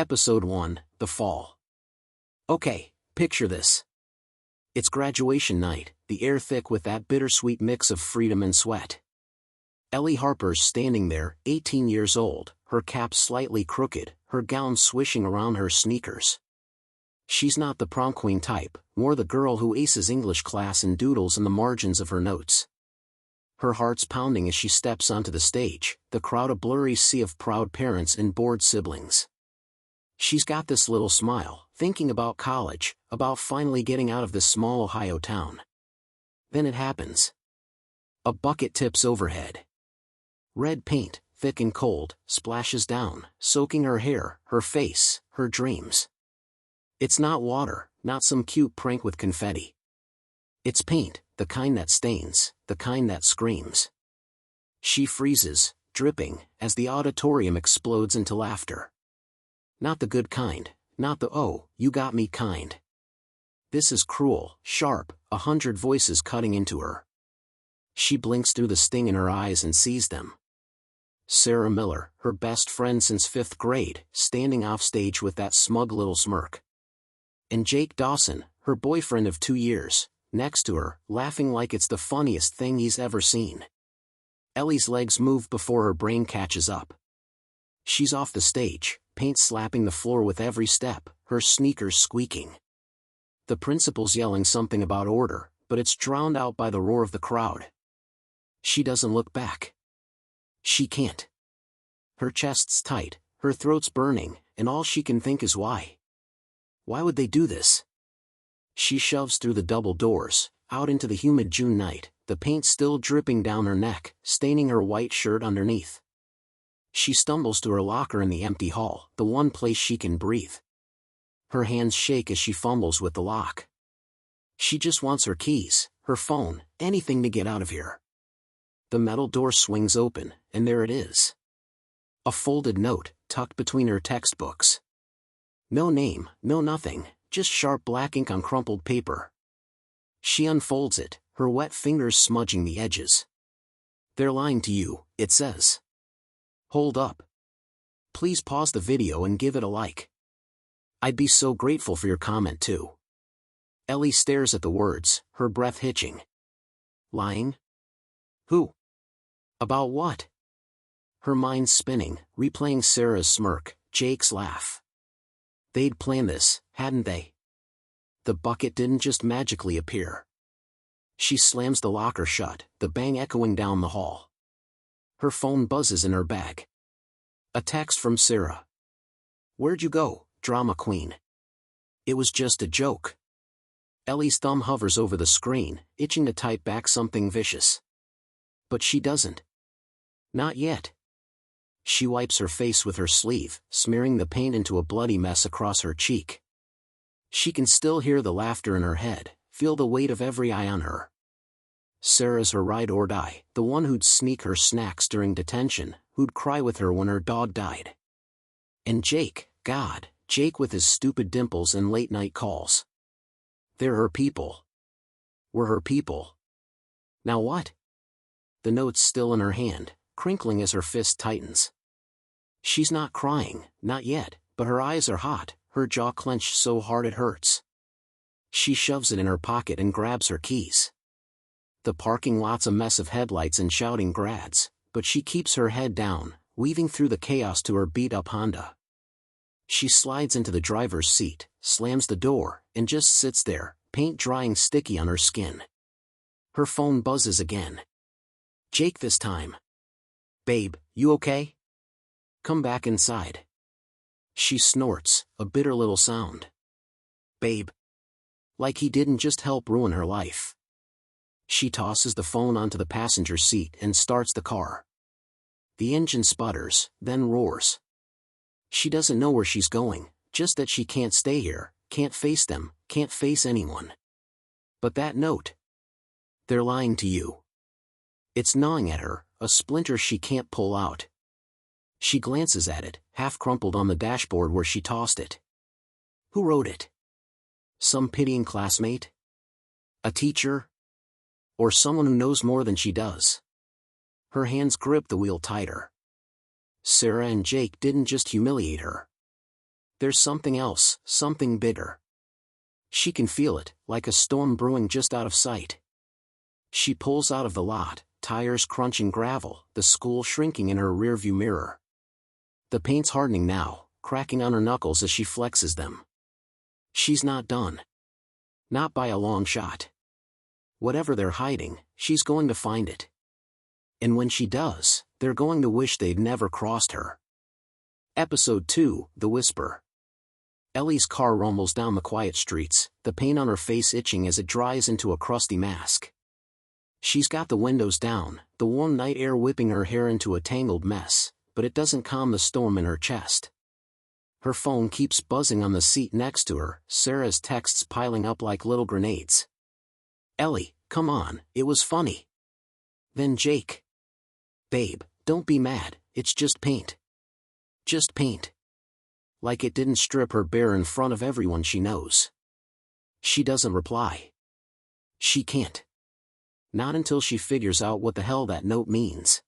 Episode 1, The Fall. Okay, picture this. It's graduation night, the air thick with that bittersweet mix of freedom and sweat. Ellie Harper's standing there, 18 years old, her cap slightly crooked, her gown swishing around her sneakers. She's not the prom queen type, more the girl who aces English class and doodles in the margins of her notes. Her heart's pounding as she steps onto the stage, the crowd a blurry sea of proud parents and bored siblings. She's got this little smile, thinking about college, about finally getting out of this small Ohio town. Then it happens. A bucket tips overhead. Red paint, thick and cold, splashes down, soaking her hair, her face, her dreams. It's not water, not some cute prank with confetti. It's paint, the kind that stains, the kind that screams. She freezes, dripping, as the auditorium explodes into laughter. Not the good kind, not the "oh, you got me" kind. This is cruel, sharp, 100 voices cutting into her. She blinks through the sting in her eyes and sees them. Sarah Miller, her best friend since 5th grade, standing off stage with that smug little smirk. And Jake Dawson, her boyfriend of 2 years, next to her, laughing like it's the funniest thing he's ever seen. Ellie's legs move before her brain catches up. She's off the stage, paint slapping the floor with every step, her sneakers squeaking. The principal's yelling something about order, but it's drowned out by the roar of the crowd. She doesn't look back. She can't. Her chest's tight, her throat's burning, and all she can think is why. Why would they do this? She shoves through the double doors, out into the humid June night, the paint still dripping down her neck, staining her white shirt underneath. She stumbles to her locker in the empty hall, the one place she can breathe. Her hands shake as she fumbles with the lock. She just wants her keys, her phone, anything to get out of here. The metal door swings open, and there it is. A folded note, tucked between her textbooks. No name, no nothing, just sharp black ink on crumpled paper. She unfolds it, her wet fingers smudging the edges. "They're lying to you," it says. "Hold up. Please pause the video and give it a like. I'd be so grateful for your comment too." Ellie stares at the words, her breath hitching. Lying? Who? About what? Her mind's spinning, replaying Sarah's smirk, Jake's laugh. They'd planned this, hadn't they? The bucket didn't just magically appear. She slams the locker shut, the bang echoing down the hall. Her phone buzzes in her bag. A text from Sarah. "Where'd you go, drama queen? It was just a joke." Ellie's thumb hovers over the screen, itching to type back something vicious. But she doesn't. Not yet. She wipes her face with her sleeve, smearing the paint into a bloody mess across her cheek. She can still hear the laughter in her head, feel the weight of every eye on her. Sarah's her ride or die, the one who'd sneak her snacks during detention, who'd cry with her when her dog died. And Jake, God, Jake with his stupid dimples and late-night calls. They're her people. We're her people. Now what? The note's still in her hand, crinkling as her fist tightens. She's not crying, not yet, but her eyes are hot, her jaw clenched so hard it hurts. She shoves it in her pocket and grabs her keys. The parking lot's a mess of headlights and shouting grads, but she keeps her head down, weaving through the chaos to her beat-up Honda. She slides into the driver's seat, slams the door, and just sits there, paint drying sticky on her skin. Her phone buzzes again. Jake this time. "Babe, you okay? Come back inside." She snorts, a bitter little sound. "Babe." Like he didn't just help ruin her life. She tosses the phone onto the passenger seat and starts the car. The engine sputters, then roars. She doesn't know where she's going, just that she can't stay here, can't face them, can't face anyone. But that note. "They're lying to you." It's gnawing at her, a splinter she can't pull out. She glances at it, half crumpled on the dashboard where she tossed it. Who wrote it? Some pitying classmate? A teacher? Or someone who knows more than she does? Her hands grip the wheel tighter. Sarah and Jake didn't just humiliate her. There's something else, something bigger. She can feel it, like a storm brewing just out of sight. She pulls out of the lot, tires crunching gravel, the school shrinking in her rearview mirror. The paint's hardening now, cracking on her knuckles as she flexes them. She's not done. Not by a long shot. Whatever they're hiding, she's going to find it. And when she does, they're going to wish they'd never crossed her. Episode 2, The Whisper. Ellie's car rumbles down the quiet streets, the paint on her face itching as it dries into a crusty mask. She's got the windows down, the warm night air whipping her hair into a tangled mess, but it doesn't calm the storm in her chest. Her phone keeps buzzing on the seat next to her, Sarah's texts piling up like little grenades. Ellie, come on, it was funny. Then Jake. Babe, don't be mad, it's just paint. Just paint. Like it didn't strip her bare in front of everyone she knows. She doesn't reply. She can't. Not until she figures out what the hell that note means.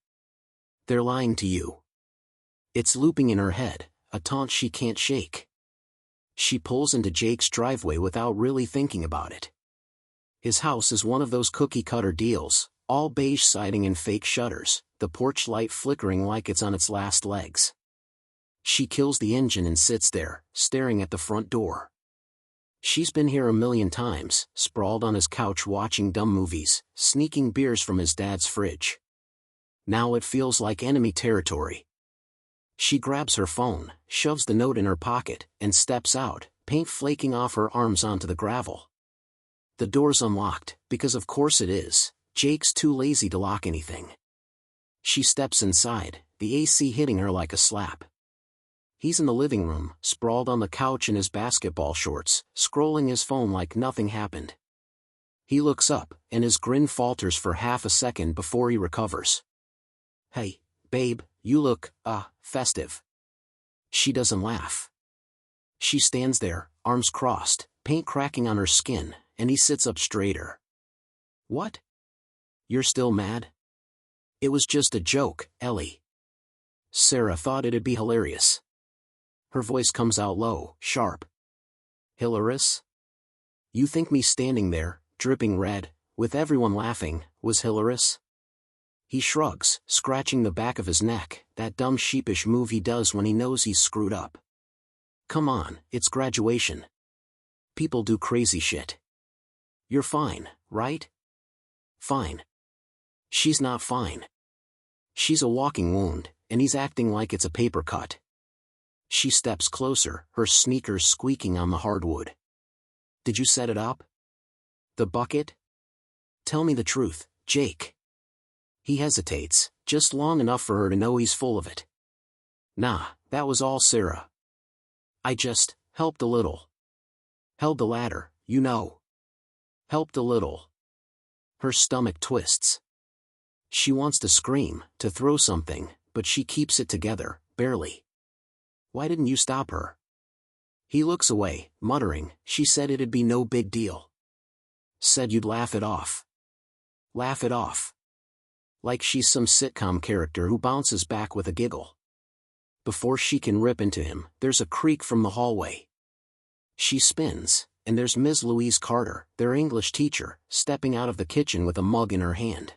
They're lying to you. It's looping in her head, a taunt she can't shake. She pulls into Jake's driveway without really thinking about it. His house is one of those cookie-cutter deals, all beige siding and fake shutters, the porch light flickering like it's on its last legs. She kills the engine and sits there, staring at the front door. She's been here a million times, sprawled on his couch watching dumb movies, sneaking beers from his dad's fridge. Now it feels like enemy territory. She grabs her phone, shoves the note in her pocket, and steps out, paint flaking off her arms onto the gravel. The door's unlocked, because of course it is. Jake's too lazy to lock anything. She steps inside, the AC hitting her like a slap. He's in the living room, sprawled on the couch in his basketball shorts, scrolling his phone like nothing happened. He looks up, and his grin falters for half a second before he recovers. Hey, babe, you look, festive. She doesn't laugh. She stands there, arms crossed, paint cracking on her skin, and he sits up straighter. What? You're still mad? It was just a joke, Ellie. Sarah thought it'd be hilarious. Her voice comes out low, sharp. Hilarious? You think me standing there, dripping red, with everyone laughing, was hilarious? He shrugs, scratching the back of his neck, that dumb sheepish move he does when he knows he's screwed up. Come on, it's graduation. People do crazy shit. You're fine, right? Fine. She's not fine. She's a walking wound, and he's acting like it's a paper cut. She steps closer, her sneakers squeaking on the hardwood. Did you set it up? The bucket? Tell me the truth, Jake. He hesitates, just long enough for her to know he's full of it. Nah, that was all Sarah. I just helped a little. Held the ladder, you know. Helped a little. Her stomach twists. She wants to scream, to throw something, but she keeps it together, barely. Why didn't you stop her? He looks away, muttering, she said it'd be no big deal. Said you'd laugh it off. Laugh it off. Like she's some sitcom character who bounces back with a giggle. Before she can rip into him, there's a creak from the hallway. She spins, and there's Ms. Louise Carter, their English teacher, stepping out of the kitchen with a mug in her hand.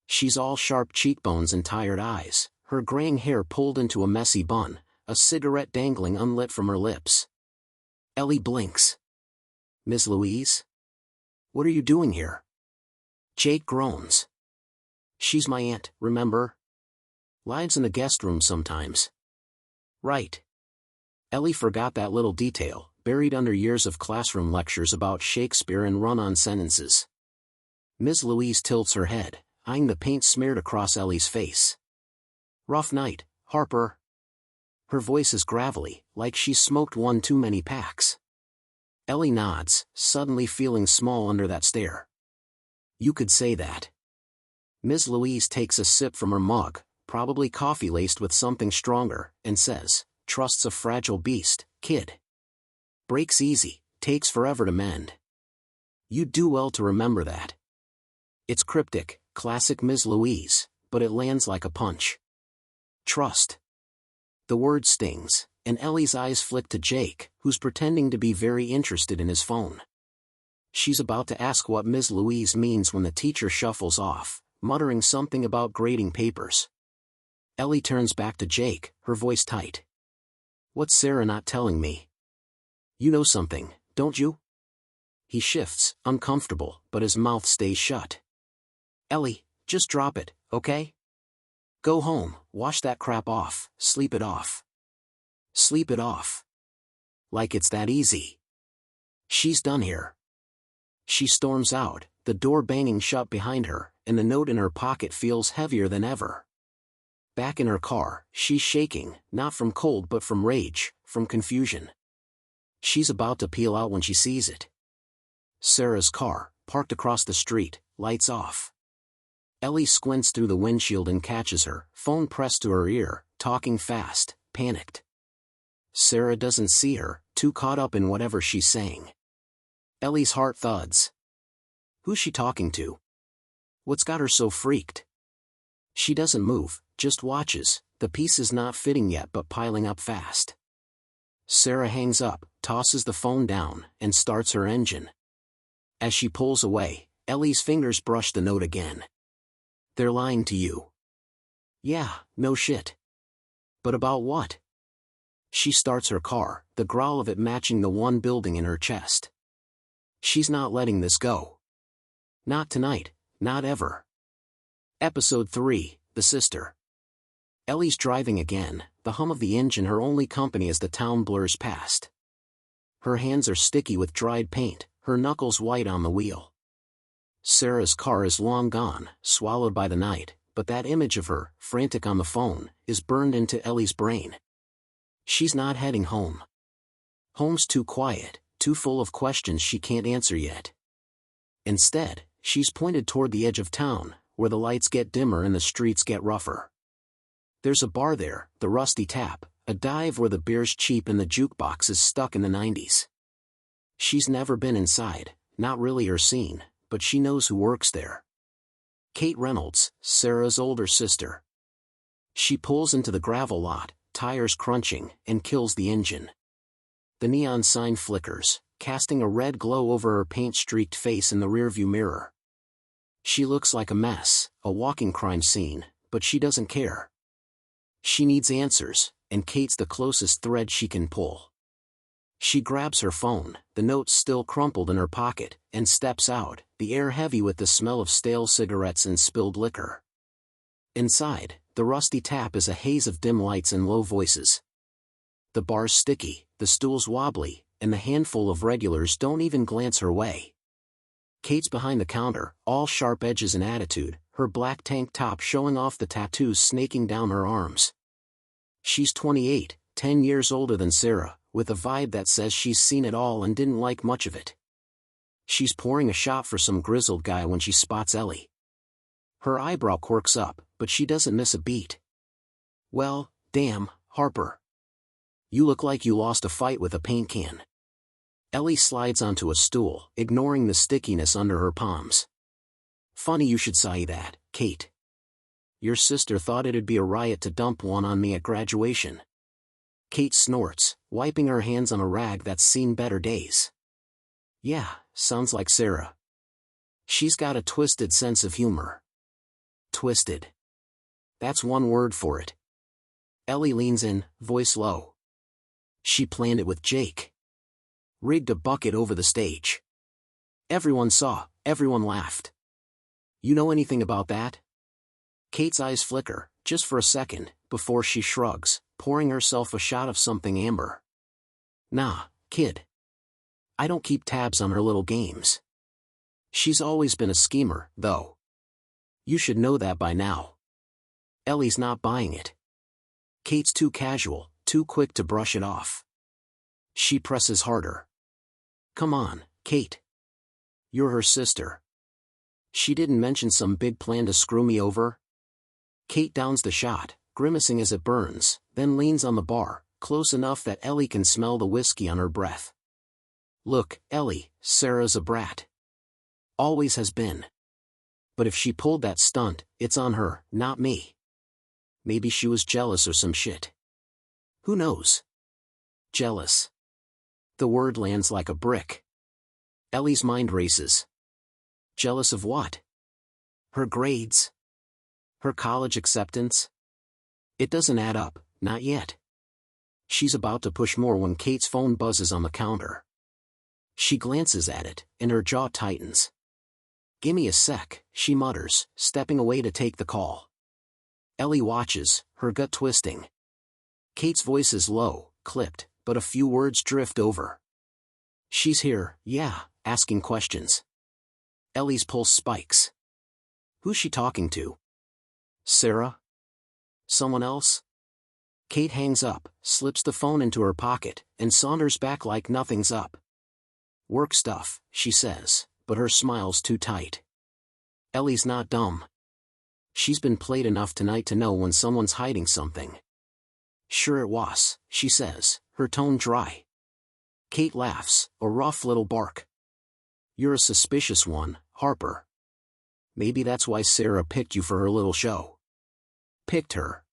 She's all sharp cheekbones and tired eyes, her graying hair pulled into a messy bun, a cigarette dangling unlit from her lips. Ellie blinks. Ms. Louise? What are you doing here? Jake groans. She's my aunt, remember? Lives in the guest room sometimes. Right. Ellie forgot that little detail, buried under years of classroom lectures about Shakespeare and run-on sentences. Ms. Louise tilts her head, eyeing the paint smeared across Ellie's face. Rough night, Harper. Her voice is gravelly, like she's smoked one too many packs. Ellie nods, suddenly feeling small under that stare. You could say that. Ms. Louise takes a sip from her mug, probably coffee laced with something stronger, and says, Trust's a fragile beast, kid. Breaks easy, takes forever to mend. You'd do well to remember that. It's cryptic, classic Ms. Louise, but it lands like a punch. Trust. The word stings, and Ellie's eyes flick to Jake, who's pretending to be very interested in his phone. She's about to ask what Ms. Louise means when the teacher shuffles off, muttering something about grading papers. Ellie turns back to Jake, her voice tight. "What's Sarah not telling me?" "You know something, don't you?" He shifts, uncomfortable, but his mouth stays shut. "Ellie, just drop it, okay? Go home, wash that crap off, sleep it off. Sleep it off. Like it's that easy. She's done here." She storms out, the door banging shut behind her, and the note in her pocket feels heavier than ever. Back in her car, she's shaking, not from cold but from rage, from confusion. She's about to peel out when she sees it. Sarah's car, parked across the street, lights off. Ellie squints through the windshield and catches her, phone pressed to her ear, talking fast, panicked. Sarah doesn't see her, too caught up in whatever she's saying. Ellie's heart thuds. Who's she talking to? What's got her so freaked? She doesn't move, just watches, the pieces not fitting yet but piling up fast. Sarah hangs up, tosses the phone down, and starts her engine. As she pulls away, Ellie's fingers brush the note again. "They're lying to you." "Yeah, no shit. But about what?" She starts her car, the growl of it matching the one building in her chest. She's not letting this go. Not tonight, not ever. Episode 3, The Sister. Ellie's driving again, the hum of the engine her only company as the town blurs past. Her hands are sticky with dried paint, her knuckles white on the wheel. Sarah's car is long gone, swallowed by the night, but that image of her, frantic on the phone, is burned into Ellie's brain. She's not heading home. Home's too quiet, too full of questions she can't answer yet. Instead, she's pointed toward the edge of town, where the lights get dimmer and the streets get rougher. There's a bar there, the Rusty Tap, a dive where the beer's cheap and the jukebox is stuck in the 90s. She's never been inside, not really or seen, but she knows who works there. Kate Reynolds, Sarah's older sister. She pulls into the gravel lot, tires crunching, and kills the engine. The neon sign flickers, casting a red glow over her paint-streaked face in the rearview mirror. She looks like a mess, a walking crime scene, but she doesn't care. She needs answers, and Kate's the closest thread she can pull. She grabs her phone, the note still crumpled in her pocket, and steps out, the air heavy with the smell of stale cigarettes and spilled liquor. Inside, the Rusty Tap is a haze of dim lights and low voices. The bar's sticky, the stools wobbly, and the handful of regulars don't even glance her way. Kate's behind the counter, all sharp edges and attitude, her black tank top showing off the tattoos snaking down her arms. She's 28, 10 years older than Sarah, with a vibe that says she's seen it all and didn't like much of it. She's pouring a shot for some grizzled guy when she spots Ellie. Her eyebrow quirks up, but she doesn't miss a beat. "Well, damn, Harper. You look like you lost a fight with a paint can." Ellie slides onto a stool, ignoring the stickiness under her palms. "Funny you should say that, Kate. Your sister thought it'd be a riot to dump one on me at graduation." Kate snorts, wiping her hands on a rag that's seen better days. "Yeah, sounds like Sarah. She's got a twisted sense of humor." Twisted. That's one word for it. Ellie leans in, voice low. She planned it with Jake. Rigged a bucket over the stage. Everyone saw, everyone laughed. "You know anything about that?" Kate's eyes flicker, just for a second, before she shrugs, pouring herself a shot of something amber. "Nah, kid. I don't keep tabs on her little games. She's always been a schemer, though. You should know that by now." Ellie's not buying it. Kate's too casual, too quick to brush it off. She presses harder. "Come on, Kate. You're her sister. She didn't mention some big plan to screw me over?" Kate downs the shot, grimacing as it burns, then leans on the bar, close enough that Ellie can smell the whiskey on her breath. "Look, Ellie, Sarah's a brat. Always has been. But if she pulled that stunt, it's on her, not me. Maybe she was jealous or some shit. Who knows? Jealous. The word lands like a brick. Ellie's mind races. Jealous of what? Her grades? Her college acceptance? It doesn't add up, not yet. She's about to push more when Kate's phone buzzes on the counter. She glances at it, and her jaw tightens. "Gimme a sec," she mutters, stepping away to take the call. Ellie watches, her gut twisting. Kate's voice is low, clipped, but a few words drift over. "She's here, yeah, asking questions." Ellie's pulse spikes. Who's she talking to? Sarah? Someone else? Kate hangs up, slips the phone into her pocket, and saunters back like nothing's up. "Work stuff," she says, but her smile's too tight. Ellie's not dumb. She's been played enough tonight to know when someone's hiding something. "Sure it was," she says, her tone dry. Kate laughs, a rough little bark. "You're a suspicious one, Harper. Maybe that's why Sarah picked you for her little show." Picked her.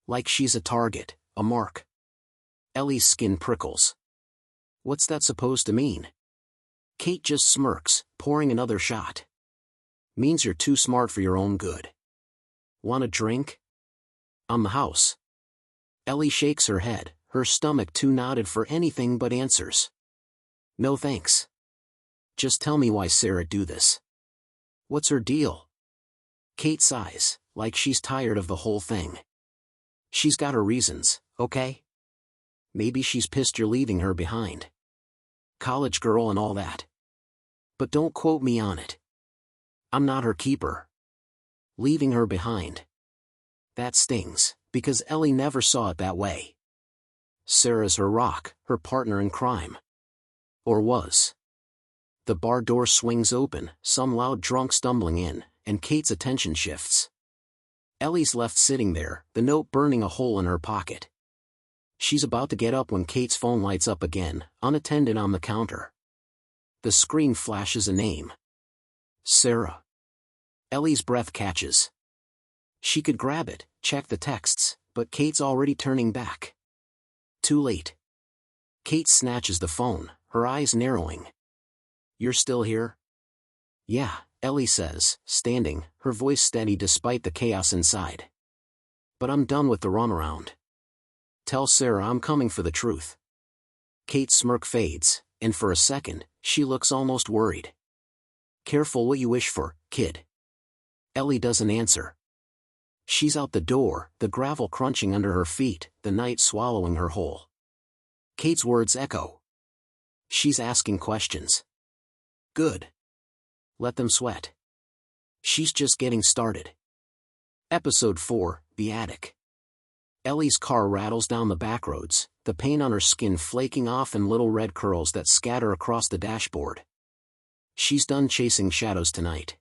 Like she's a target, a mark. Ellie's skin prickles. What's that supposed to mean? Kate just smirks, pouring another shot. "Means you're too smart for your own good. Want a drink?" "On the house." Ellie shakes her head, her stomach too knotted for anything but answers. "No thanks. Just tell me why Sarah do this. What's her deal?" Kate sighs, like she's tired of the whole thing. "She's got her reasons, okay? Maybe she's pissed you're leaving her behind. College girl and all that. But don't quote me on it. I'm not her keeper. Leaving her behind. That stings, because Ellie never saw it that way. Sarah's her rock, her partner in crime. Or was." The bar door swings open, some loud drunk stumbling in, and Kate's attention shifts. Ellie's left sitting there, the note burning a hole in her pocket. She's about to get up when Kate's phone lights up again, unattended on the counter. The screen flashes a name. Sarah. Ellie's breath catches. She could grab it, check the texts, but Kate's already turning back. Too late. Kate snatches the phone, her eyes narrowing. "You're still here?" "Yeah," Ellie says, standing, her voice steady despite the chaos inside. "But I'm done with the runaround. Tell Sarah I'm coming for the truth." Kate's smirk fades, and for a second, she looks almost worried. "Careful what you wish for, kid." Ellie doesn't answer. She's out the door, the gravel crunching under her feet, the night swallowing her whole. Kate's words echo. She's asking questions. Good. Let them sweat. She's just getting started. Episode 4, The Attic. Ellie's car rattles down the back roads, the paint on her skin flaking off in little red curls that scatter across the dashboard. She's done chasing shadows tonight.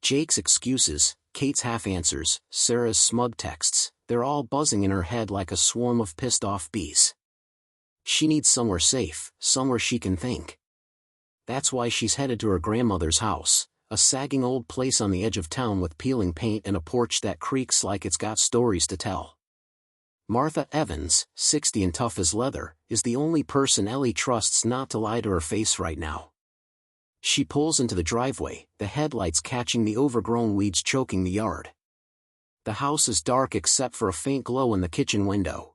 Jake's excuses, Kate's half-answers, Sarah's smug texts, they're all buzzing in her head like a swarm of pissed-off bees. She needs somewhere safe, somewhere she can think. That's why she's headed to her grandmother's house, a sagging old place on the edge of town with peeling paint and a porch that creaks like it's got stories to tell. Martha Evans, 60 and tough as leather, is the only person Ellie trusts not to lie to her face right now. She pulls into the driveway, the headlights catching the overgrown weeds choking the yard. The house is dark except for a faint glow in the kitchen window.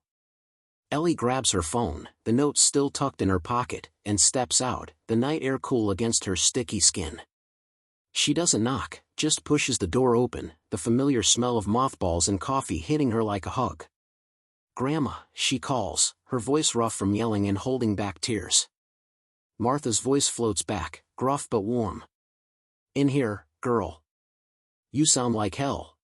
Ellie grabs her phone, the note still tucked in her pocket, and steps out, the night air cool against her sticky skin. She doesn't knock, just pushes the door open, the familiar smell of mothballs and coffee hitting her like a hug. "Grandma," she calls, her voice rough from yelling and holding back tears. Martha's voice floats back, gruff but warm. "In here, girl. You sound like hell."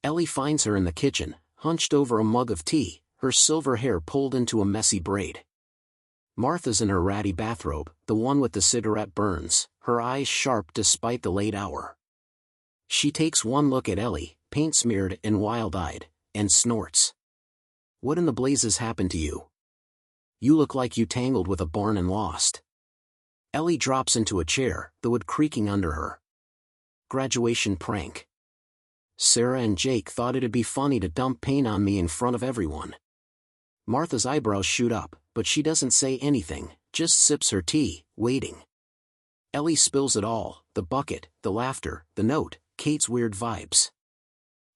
Ellie finds her in the kitchen, hunched over a mug of tea, her silver hair pulled into a messy braid. Martha's in her ratty bathrobe, the one with the cigarette burns, her eyes sharp despite the late hour. She takes one look at Ellie, paint-smeared and wild-eyed, and snorts. "What in the blazes happened to you? You look like you tangled with a barn and lost." Ellie drops into a chair, the wood creaking under her. Graduation prank. Sarah and Jake thought it'd be funny to dump paint on me in front of everyone. Martha's eyebrows shoot up, but she doesn't say anything, just sips her tea, waiting. Ellie spills it all, the bucket, the laughter, the note, Kate's weird vibes.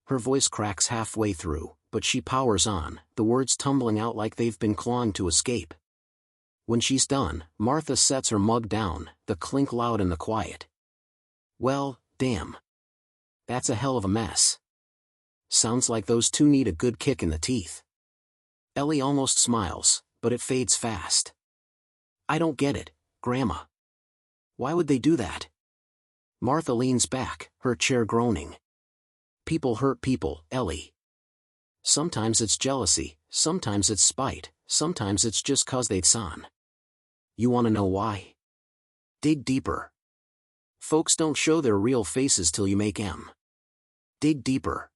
Her voice cracks halfway through, but she powers on, the words tumbling out like they've been clawing to escape. When she's done, Martha sets her mug down, the clink loud in the quiet. Well, damn. That's a hell of a mess. Sounds like those two need a good kick in the teeth. Ellie almost smiles, but it fades fast. I don't get it, Grandma. Why would they do that? Martha leans back, her chair groaning. People hurt people, Ellie. Sometimes it's jealousy, sometimes it's spite, sometimes it's just 'cause they'd son. You wanna know why? Dig deeper. Folks don't show their real faces till you make 'em. Dig deeper.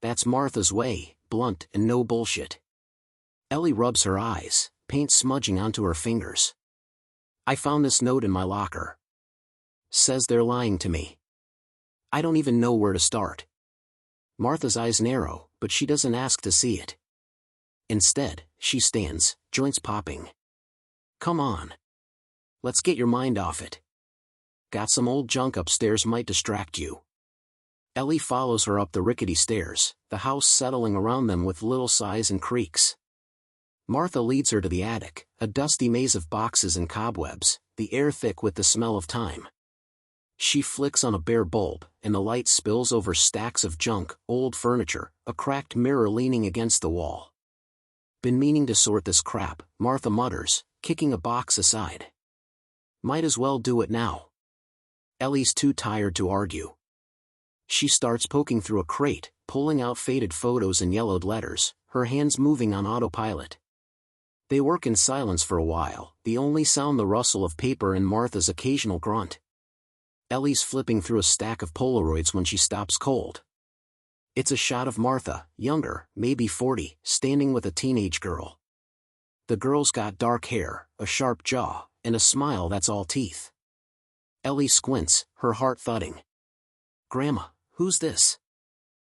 That's Martha's way, blunt and no bullshit. Ellie rubs her eyes, paint smudging onto her fingers. I found this note in my locker. Says they're lying to me. I don't even know where to start. Martha's eyes narrow, but she doesn't ask to see it. Instead, she stands, joints popping. Come on. Let's get your mind off it. Got some old junk upstairs might distract you. Ellie follows her up the rickety stairs, the house settling around them with little sighs and creaks. Martha leads her to the attic, a dusty maze of boxes and cobwebs, the air thick with the smell of time. She flicks on a bare bulb, and the light spills over stacks of junk, old furniture, a cracked mirror leaning against the wall. Been meaning to sort this crap, Martha mutters, kicking a box aside. Might as well do it now. Ellie's too tired to argue. She starts poking through a crate, pulling out faded photos and yellowed letters, her hands moving on autopilot. They work in silence for a while, the only sound the rustle of paper and Martha's occasional grunt. Ellie's flipping through a stack of Polaroids when she stops cold. It's a shot of Martha, younger, maybe 40, standing with a teenage girl. The girl's got dark hair, a sharp jaw, and a smile that's all teeth. Ellie squints, her heart thudding. Grandma, who's this?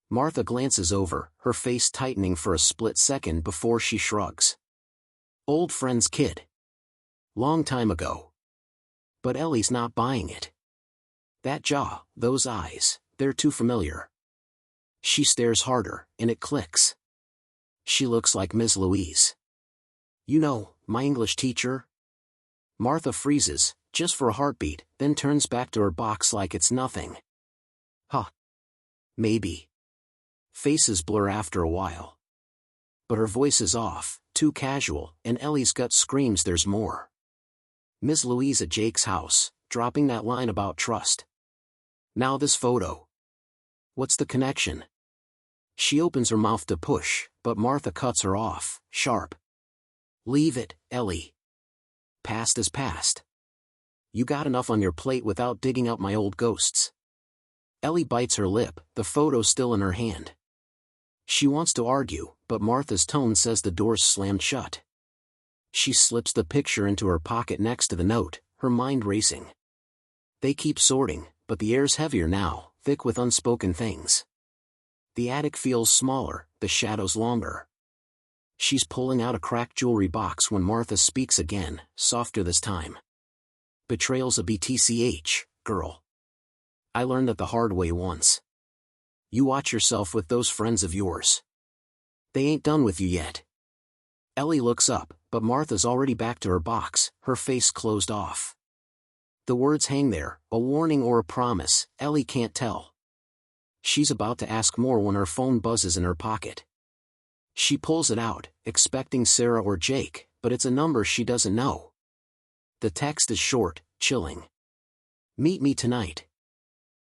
Martha glances over, her face tightening for a split second before she shrugs. Old friend's kid. Long time ago. But Ellie's not buying it. That jaw, those eyes, they're too familiar. She stares harder, and it clicks. She looks like Miss Louise. You know, my English teacher? Martha freezes, just for a heartbeat, then turns back to her box like it's nothing. Huh. Maybe. Faces blur after a while. But her voice is off, too casual, and Ellie's gut screams there's more. Miss Louise at Jake's house, dropping that line about trust. Now this photo. What's the connection? She opens her mouth to push, but Martha cuts her off, sharp. Leave it, Ellie. Past is past. You got enough on your plate without digging up my old ghosts. Ellie bites her lip, the photo still in her hand. She wants to argue, but Martha's tone says the door's slammed shut. She slips the picture into her pocket next to the note, her mind racing. They keep sorting, but the air's heavier now, thick with unspoken things. The attic feels smaller, the shadows longer. She's pulling out a cracked jewelry box when Martha speaks again, softer this time. Betrayals a BTCH, girl. I learned that the hard way once. You watch yourself with those friends of yours. They ain't done with you yet. Ellie looks up, but Martha's already back to her box, her face closed off. The words hang there, a warning or a promise, Ellie can't tell. She's about to ask more when her phone buzzes in her pocket. She pulls it out, expecting Sarah or Jake, but it's a number she doesn't know. The text is short, chilling. Meet me tonight.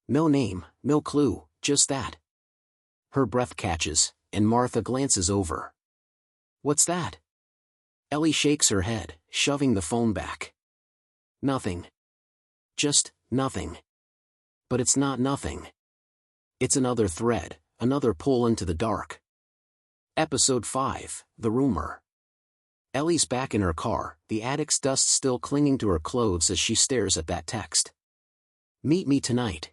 No name, no clue, just that. Her breath catches, and Martha glances over. What's that? Ellie shakes her head, shoving the phone back. Nothing. Just, nothing. But it's not nothing. It's another thread, another pull into the dark. Episode 5, The Rumor. Ellie's back in her car, the attic's dust still clinging to her clothes as she stares at that text. Meet me tonight.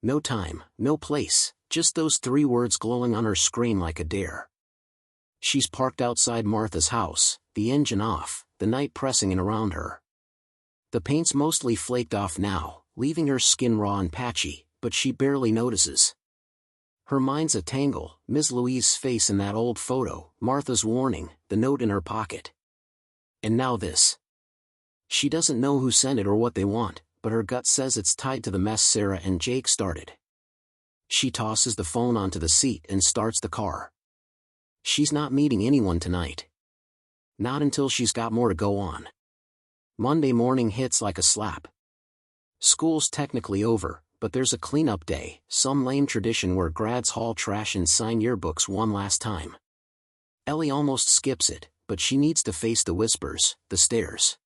No time, no place, just those 3 words glowing on her screen like a dare. She's parked outside Martha's house, the engine off, the night pressing in around her. The paint's mostly flaked off now, leaving her skin raw and patchy, but she barely notices. Her mind's a tangle, Ms. Louise's face in that old photo, Martha's warning, the note in her pocket. And now this. She doesn't know who sent it or what they want, but her gut says it's tied to the mess Sarah and Jake started. She tosses the phone onto the seat and starts the car. She's not meeting anyone tonight. Not until she's got more to go on. Monday morning hits like a slap. School's technically over, but there's a cleanup day, some lame tradition where grads haul trash and sign yearbooks one last time. Ellie almost skips it, but she needs to face the whispers, the stares.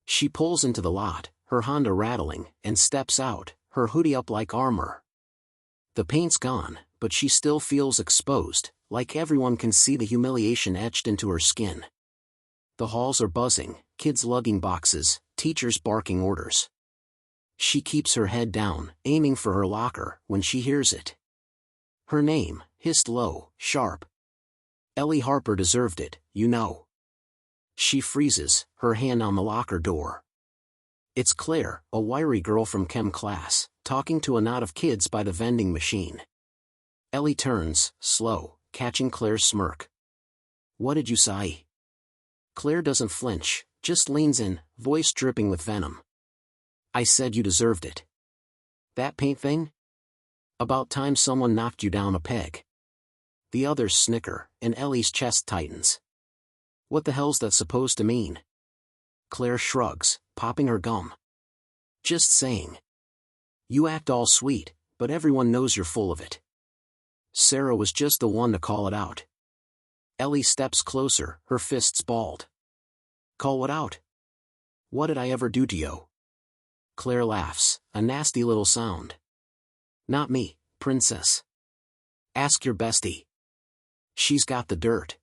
She pulls into the lot, her Honda rattling, and steps out, her hoodie up like armor. The paint's gone, but she still feels exposed, like everyone can see the humiliation etched into her skin. The halls are buzzing, kids lugging boxes, teachers barking orders. She keeps her head down, aiming for her locker, when she hears it. Her name, hissed low, sharp. Ellie Harper deserved it, you know. She freezes, her hand on the locker door. It's Claire, a wiry girl from chem class, talking to a knot of kids by the vending machine. Ellie turns, slow, catching Claire's smirk. What did you say? Claire doesn't flinch, just leans in, voice dripping with venom. I said you deserved it. That paint thing? About time someone knocked you down a peg. The others snicker, and Ellie's chest tightens. What the hell's that supposed to mean? Claire shrugs, popping her gum. Just saying. You act all sweet, but everyone knows you're full of it. Sarah was just the one to call it out. Ellie steps closer, her fists balled. Call what out? What did I ever do to you? Claire laughs, a nasty little sound. Not me, princess. Ask your bestie. She's got the dirt.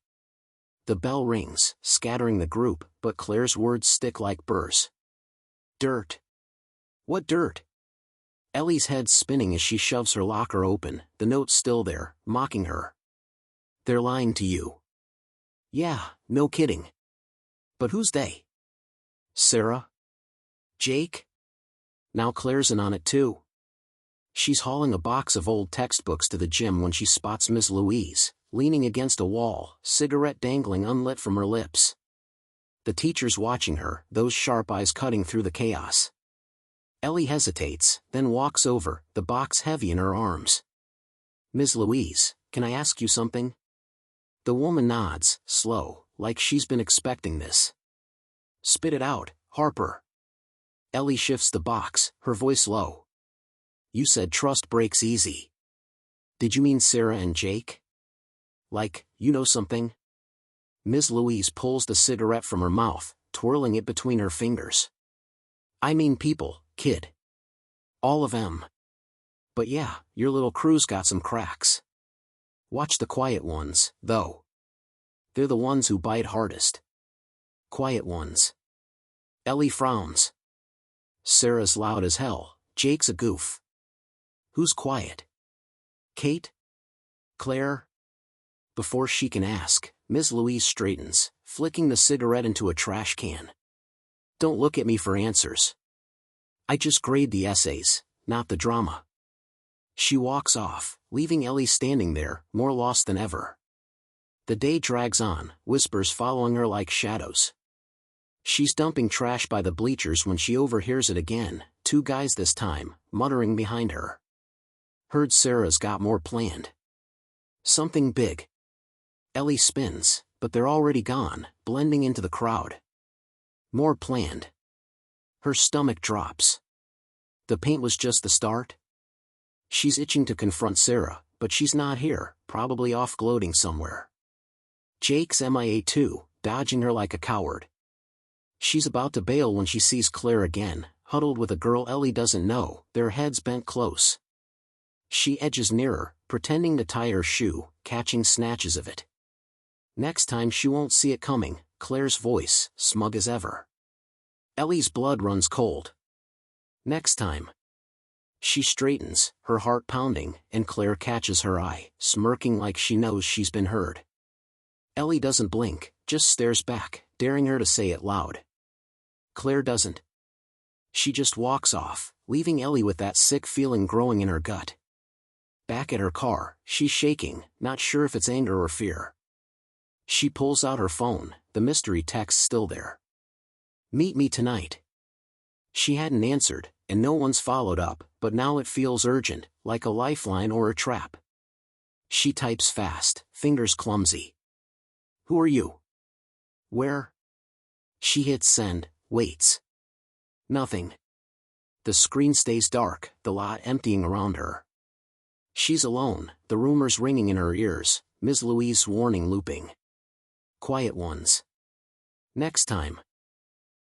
The bell rings, scattering the group, but Claire's words stick like burrs. Dirt. What dirt? Ellie's head's spinning as she shoves her locker open, the note still there, mocking her. They're lying to you. Yeah, no kidding. But who's they? Sarah? Jake? Now Claire's in on it too. She's hauling a box of old textbooks to the gym when she spots Ms. Louise, leaning against a wall, cigarette dangling unlit from her lips. The teacher's watching her, those sharp eyes cutting through the chaos. Ellie hesitates, then walks over, the box heavy in her arms. Ms. Louise, can I ask you something? The woman nods, slow, like she's been expecting this. Spit it out, Harper. Ellie shifts the box, her voice low. You said trust breaks easy. Did you mean Sarah and Jake? Like, you know something? Ms. Louise pulls the cigarette from her mouth, twirling it between her fingers. I mean people, kid. All of them. But yeah, your little crew's got some cracks. Watch the quiet ones, though. They're the ones who bite hardest. Quiet ones. Ellie frowns. Sarah's loud as hell, Jake's a goof. Who's quiet? Kate? Claire? Before she can ask, Ms. Louise straightens, flicking the cigarette into a trash can. Don't look at me for answers. I just grade the essays, not the drama. She walks off, leaving Ellie standing there, more lost than ever. The day drags on, whispers following her like shadows. She's dumping trash by the bleachers when she overhears it again, two guys this time, muttering behind her. Heard Sarah's got more planned. Something big. Ellie spins, but they're already gone, blending into the crowd. More planned. Her stomach drops. The paint was just the start? She's itching to confront Sarah, but she's not here, probably off gloating somewhere. Jake's MIA too, dodging her like a coward. She's about to bail when she sees Claire again, huddled with a girl Ellie doesn't know, their heads bent close. She edges nearer, pretending to tie her shoe, catching snatches of it. Next time she won't see it coming, Claire's voice, smug as ever. Ellie's blood runs cold. Next time. She straightens, her heart pounding, and Claire catches her eye, smirking like she knows she's been heard. Ellie doesn't blink, just stares back, daring her to say it loud. Claire doesn't. She just walks off, leaving Ellie with that sick feeling growing in her gut. Back at her car, she's shaking, not sure if it's anger or fear. She pulls out her phone, the mystery text still there. Meet me tonight. She hadn't answered, and no one's followed up, but now it feels urgent, like a lifeline or a trap. She types fast, fingers clumsy. Who are you? Where? She hits send, waits. Nothing. The screen stays dark, the lot emptying around her. She's alone, the rumors ringing in her ears, Ms. Louise's warning looping. Quiet ones. Next time.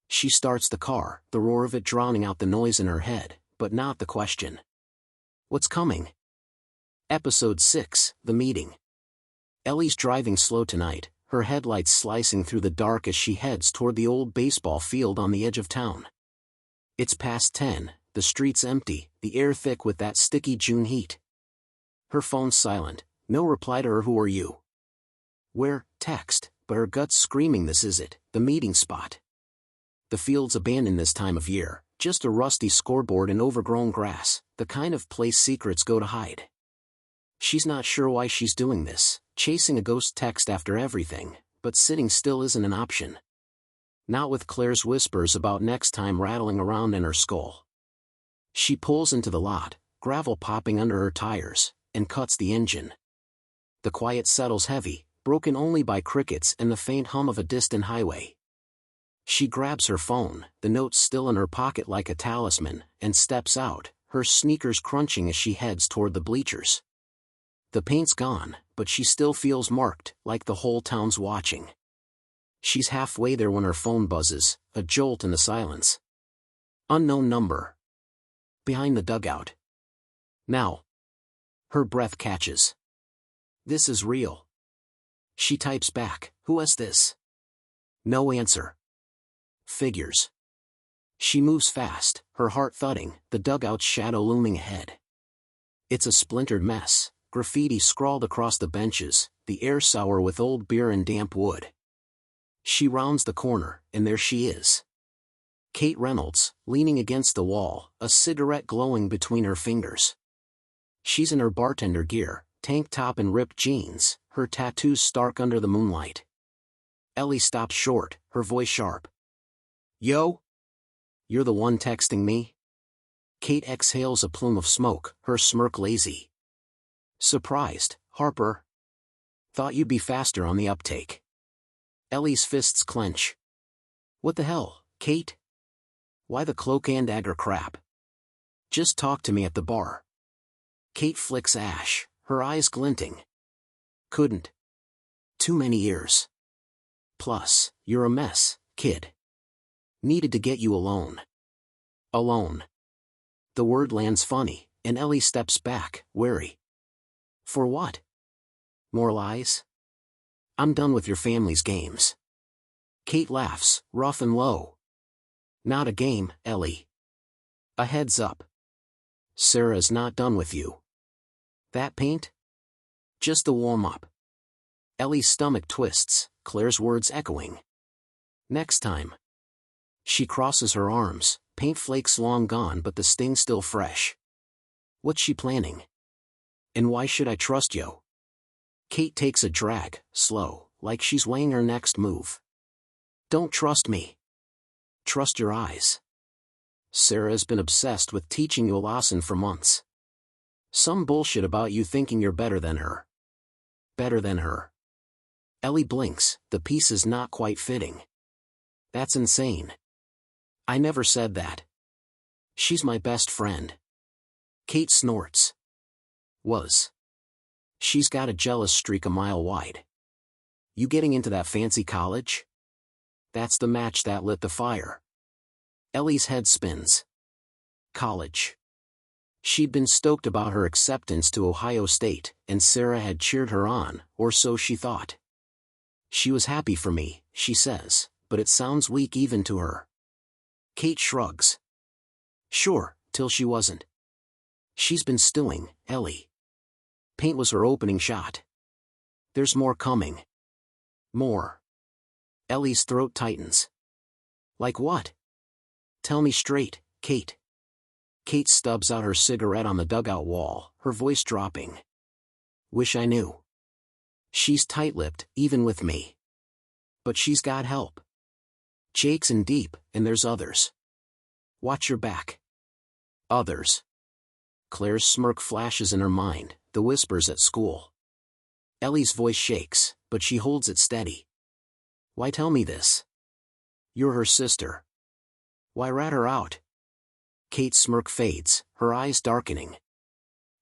She starts the car, the roar of it drowning out the noise in her head, but not the question. What's coming? Episode 6, The Meeting. Ellie's driving slow tonight, her headlights slicing through the dark as she heads toward the old baseball field on the edge of town. It's past 10, the street's empty, the air thick with that sticky June heat. Her phone's silent, no reply to her who are you? Where? Text, but her gut's screaming this is it, the meeting spot. The field's abandoned this time of year, just a rusty scoreboard and overgrown grass, the kind of place secrets go to hide. She's not sure why she's doing this, chasing a ghost text after everything, but sitting still isn't an option. Not with Claire's whispers about next time rattling around in her skull. She pulls into the lot, gravel popping under her tires, and cuts the engine. The quiet settles heavy, broken only by crickets and the faint hum of a distant highway. She grabs her phone, the note still in her pocket like a talisman, and steps out, her sneakers crunching as she heads toward the bleachers. The paint's gone, but she still feels marked, like the whole town's watching. She's halfway there when her phone buzzes, a jolt in the silence. Unknown number. Behind the dugout. Now. Her breath catches. This is real. She types back, who is this? No answer. Figures. She moves fast, her heart thudding, the dugout's shadow looming ahead. It's a splintered mess, graffiti scrawled across the benches, the air sour with old beer and damp wood. She rounds the corner, and there she is. Kate Reynolds, leaning against the wall, a cigarette glowing between her fingers. She's in her bartender gear, tank top and ripped jeans, her tattoos stark under the moonlight. Ellie stops short, her voice sharp. Yo? You're the one texting me? Kate exhales a plume of smoke, her smirk lazy. Surprised, Harper? Thought you'd be faster on the uptake. Ellie's fists clench. What the hell, Kate? Why the cloak and dagger crap? Just talk to me at the bar. Kate flicks ash, her eyes glinting. Couldn't. Too many years. Plus, you're a mess, kid. Needed to get you alone. Alone. The word lands funny, and Ellie steps back, wary. For what? More lies? I'm done with your family's games. Kate laughs, rough and low. Not a game, Ellie. A heads up. Sarah's not done with you. That paint? Just the warm-up. Ellie's stomach twists, Claire's words echoing. Next time. She crosses her arms, paint flakes long gone but the sting still fresh. What's she planning? And why should I trust you? Kate takes a drag, slow, like she's weighing her next move. Don't trust me. Trust your eyes. Sarah's been obsessed with teaching you a lesson for months. Some bullshit about you thinking you're better than her. Better than her. Ellie blinks, the piece is not quite fitting. That's insane. I never said that. She's my best friend. Kate snorts. Was. She's got a jealous streak a mile wide. You getting into that fancy college? That's the match that lit the fire. Ellie's head spins. College. She'd been stoked about her acceptance to Ohio State, and Sarah had cheered her on, or so she thought. She was happy for me, she says, but it sounds weak even to her. Kate shrugs. Sure, till she wasn't. She's been stewing, Ellie. Paint was her opening shot. There's more coming. More. Ellie's throat tightens. Like what? Tell me straight, Kate. Kate stubs out her cigarette on the dugout wall, her voice dropping. Wish I knew. She's tight-lipped, even with me. But she's got help. Jake's in deep, and there's others. Watch your back. Others. Claire's smirk flashes in her mind, the whispers at school. Ellie's voice shakes, but she holds it steady. Why tell me this? You're her sister. Why rat her out? Kate's smirk fades, her eyes darkening.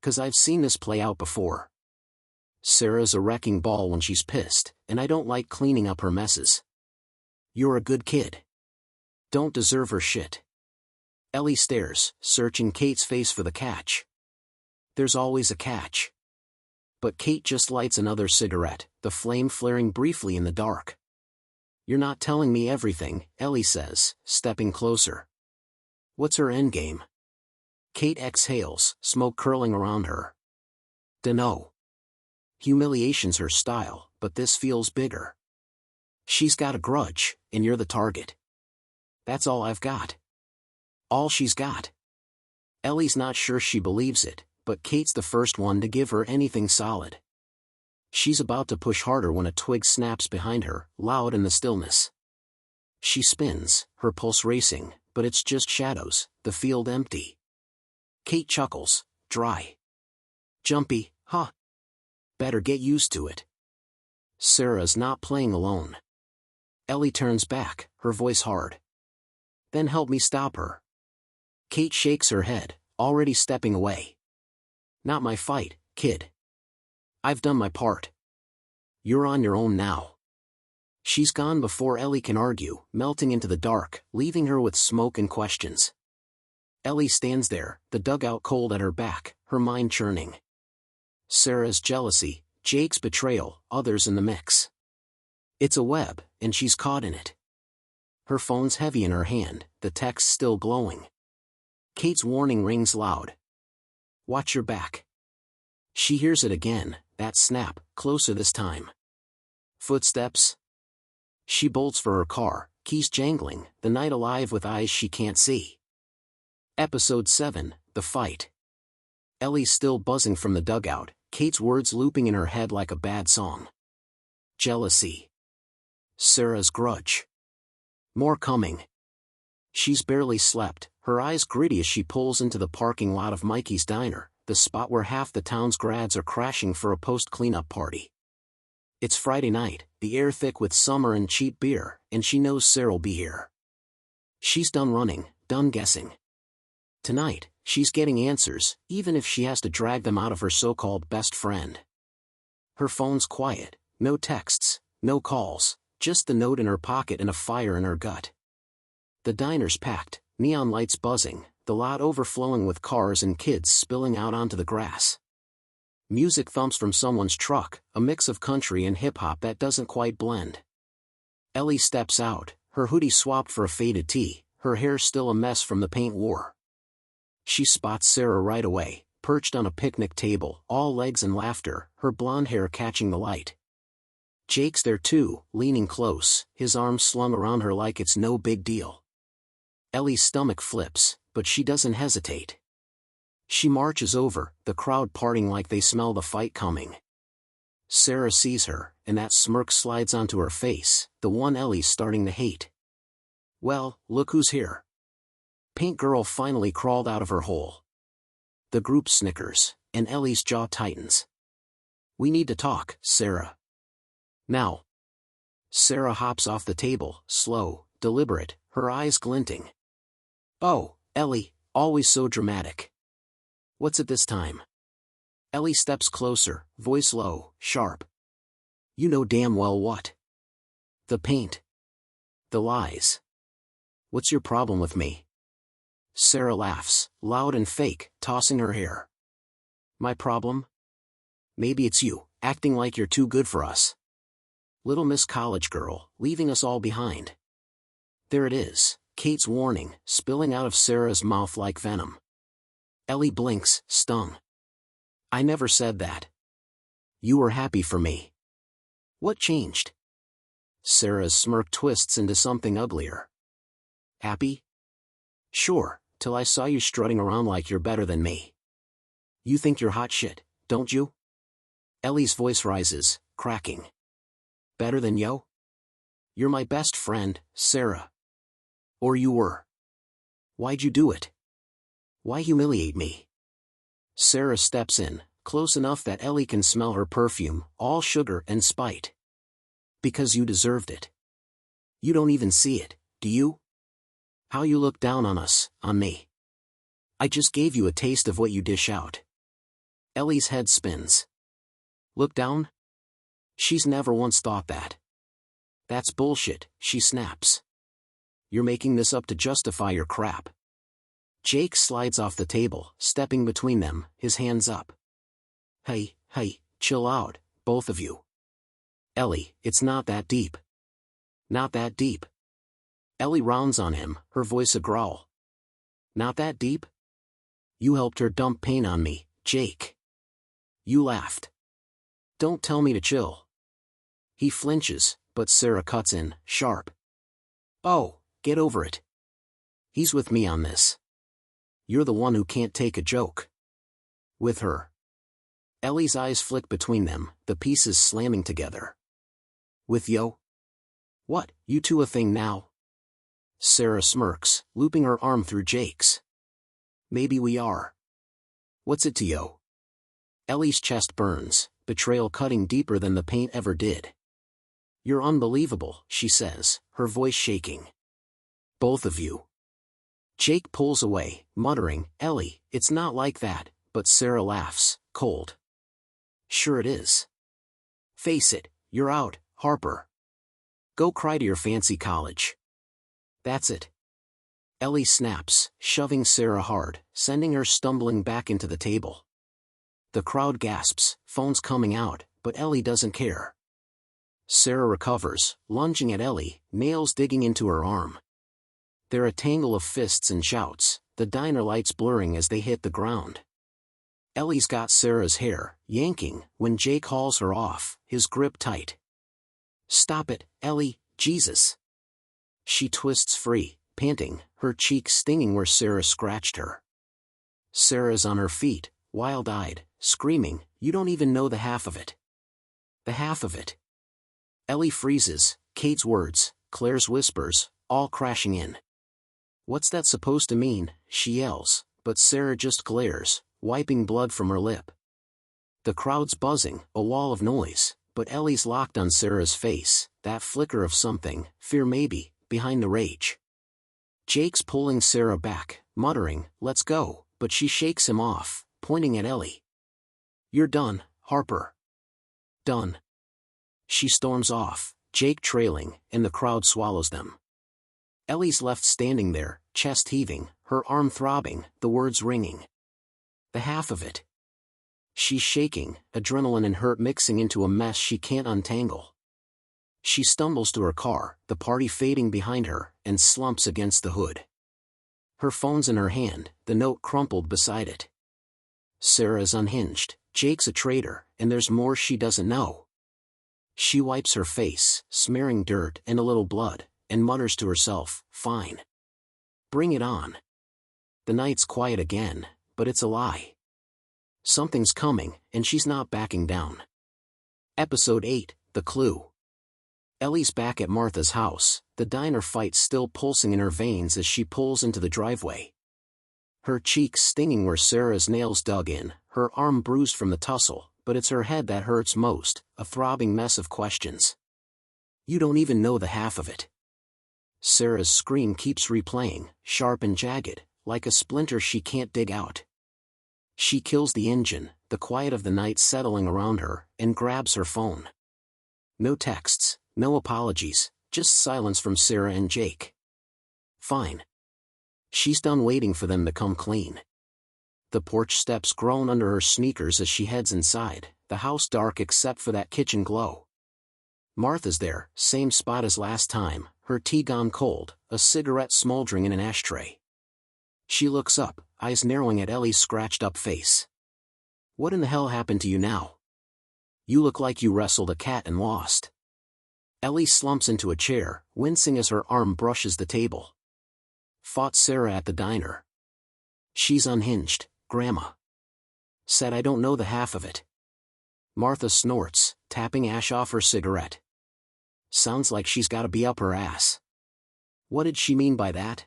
'Cause I've seen this play out before. Sarah's a wrecking ball when she's pissed, and I don't like cleaning up her messes. You're a good kid. Don't deserve her shit. Ellie stares, searching Kate's face for the catch. There's always a catch. But Kate just lights another cigarette, the flame flaring briefly in the dark. You're not telling me everything, Ellie says, stepping closer. What's her endgame? Kate exhales, smoke curling around her. Dunno. Humiliation's her style, but this feels bigger. She's got a grudge, and you're the target. That's all I've got. All she's got. Ellie's not sure she believes it, but Kate's the first one to give her anything solid. She's about to push harder when a twig snaps behind her, loud in the stillness. She spins, her pulse racing, but it's just shadows, the field empty. Kate chuckles, dry. Jumpy, huh? Better get used to it. Sarah's not playing alone. Ellie turns back, her voice hard. Then help me stop her. Kate shakes her head, already stepping away. Not my fight, kid. I've done my part. You're on your own now. She's gone before Ellie can argue, melting into the dark, leaving her with smoke and questions. Ellie stands there, the dugout cold at her back, her mind churning. Sarah's jealousy, Jake's betrayal, others in the mix. It's a web, and she's caught in it. Her phone's heavy in her hand, the text still glowing. Kate's warning rings loud. Watch your back. She hears it again, that snap, closer this time. Footsteps. She bolts for her car, keys jangling, the night alive with eyes she can't see. Episode 7, The Fight. Ellie's still buzzing from the dugout, Kate's words looping in her head like a bad song. Jealousy. Sarah's grudge. More coming. She's barely slept, her eyes gritty as she pulls into the parking lot of Mikey's Diner, the spot where half the town's grads are crashing for a post-cleanup party. It's Friday night, the air thick with summer and cheap beer, and she knows Sarah'll be here. She's done running, done guessing. Tonight, she's getting answers, even if she has to drag them out of her so-called best friend. Her phone's quiet, no texts, no calls, just the note in her pocket and a fire in her gut. The diner's packed, neon lights buzzing, the lot overflowing with cars and kids spilling out onto the grass. Music thumps from someone's truck, a mix of country and hip-hop that doesn't quite blend. Ellie steps out, her hoodie swapped for a faded tee, her hair still a mess from the paint war. She spots Sarah right away, perched on a picnic table, all legs and laughter, her blonde hair catching the light. Jake's there too, leaning close, his arms slung around her like it's no big deal. Ellie's stomach flips, but she doesn't hesitate. She marches over, the crowd parting like they smell the fight coming. Sarah sees her, and that smirk slides onto her face, the one Ellie's starting to hate. Well, look who's here. Paint Girl finally crawled out of her hole. The group snickers, and Ellie's jaw tightens. We need to talk, Sarah. Now. Sarah hops off the table, slow, deliberate, her eyes glinting. Oh, Ellie, always so dramatic. What's it this time? Ellie steps closer, voice low, sharp. You know damn well what. The paint. The lies. What's your problem with me? Sarah laughs, loud and fake, tossing her hair. My problem? Maybe it's you, acting like you're too good for us. Little Miss College Girl, leaving us all behind. There it is, Kate's warning, spilling out of Sarah's mouth like venom. Ellie blinks, stung. I never said that. You were happy for me. What changed? Sarah's smirk twists into something uglier. Happy? Sure, till I saw you strutting around like you're better than me. You think you're hot shit, don't you? Ellie's voice rises, cracking. Better than yo? You're my best friend, Sarah. Or you were. Why'd you do it? Why humiliate me? Sarah steps in, close enough that Ellie can smell her perfume, all sugar and spite. Because you deserved it. You don't even see it, do you? How you look down on us, on me. I just gave you a taste of what you dish out. Ellie's head spins. Look down? She's never once thought that. That's bullshit, she snaps. You're making this up to justify your crap. Jake slides off the table, stepping between them, his hands up. Hey, chill out, both of you. Ellie, it's not that deep. Not that deep. Ellie rounds on him, her voice a growl. Not that deep? You helped her dump pain on me, Jake. You laughed. Don't tell me to chill. He flinches, but Sarah cuts in, sharp. Oh, get over it. He's with me on this. You're the one who can't take a joke. With her. Ellie's eyes flick between them, the pieces slamming together. With yo? What, you two a thing now? Sarah smirks, looping her arm through Jake's. Maybe we are. What's it to yo? Ellie's chest burns, betrayal cutting deeper than the paint ever did. You're unbelievable, she says, her voice shaking. Both of you. Jake pulls away, muttering, Ellie, it's not like that, but Sarah laughs, cold. Sure it is. Face it, you're out, Harper. Go cry to your fancy college. That's it. Ellie snaps, shoving Sarah hard, sending her stumbling back into the table. The crowd gasps, phones coming out, but Ellie doesn't care. Sarah recovers, lunging at Ellie, nails digging into her arm. They're a tangle of fists and shouts, the diner lights blurring as they hit the ground. Ellie's got Sarah's hair, yanking, when Jake hauls her off, his grip tight. Stop it, Ellie, Jesus. She twists free, panting, her cheek stinging where Sarah scratched her. Sarah's on her feet, wild-eyed, screaming, you don't even know the half of it. The half of it. Ellie freezes, Kate's words, Claire's whispers, all crashing in. What's that supposed to mean, she yells, but Sarah just glares, wiping blood from her lip. The crowd's buzzing, a wall of noise, but Ellie's locked on Sarah's face, that flicker of something, fear maybe, behind the rage. Jake's pulling Sarah back, muttering, let's go, but she shakes him off, pointing at Ellie. You're done, Harper. Done. She storms off, Jake trailing, and the crowd swallows them. Ellie's left standing there, chest heaving, her arm throbbing, the words ringing. The half of it. She's shaking, adrenaline and hurt mixing into a mess she can't untangle. She stumbles to her car, the party fading behind her, and slumps against the hood. Her phone's in her hand, the note crumpled beside it. Sarah's unhinged, Jake's a traitor, and there's more she doesn't know. She wipes her face, smearing dirt and a little blood, and mutters to herself, fine. Bring it on. The night's quiet again, but it's a lie. Something's coming, and she's not backing down. Episode 8, The Clue. Ellie's back at Martha's house, the diner fight still pulsing in her veins as she pulls into the driveway. Her cheeks stinging where Sarah's nails dug in, her arm bruised from the tussle, but it's her head that hurts most, a throbbing mess of questions. You don't even know the half of it. Sarah's scream keeps replaying, sharp and jagged, like a splinter she can't dig out. She kills the engine, the quiet of the night settling around her, and grabs her phone. No texts, no apologies, just silence from Sarah and Jake. Fine. She's done waiting for them to come clean. The porch steps groan under her sneakers as she heads inside, the house dark except for that kitchen glow. Martha's there, same spot as last time, her tea gone cold, a cigarette smoldering in an ashtray. She looks up, eyes narrowing at Ellie's scratched-up face. What in the hell happened to you now? You look like you wrestled a cat and lost. Ellie slumps into a chair, wincing as her arm brushes the table. Fought Sarah at the diner. She's unhinged, Grandma. Said I don't know the half of it. Martha snorts, tapping ash off her cigarette. Sounds like she's gotta be up her ass. What did she mean by that?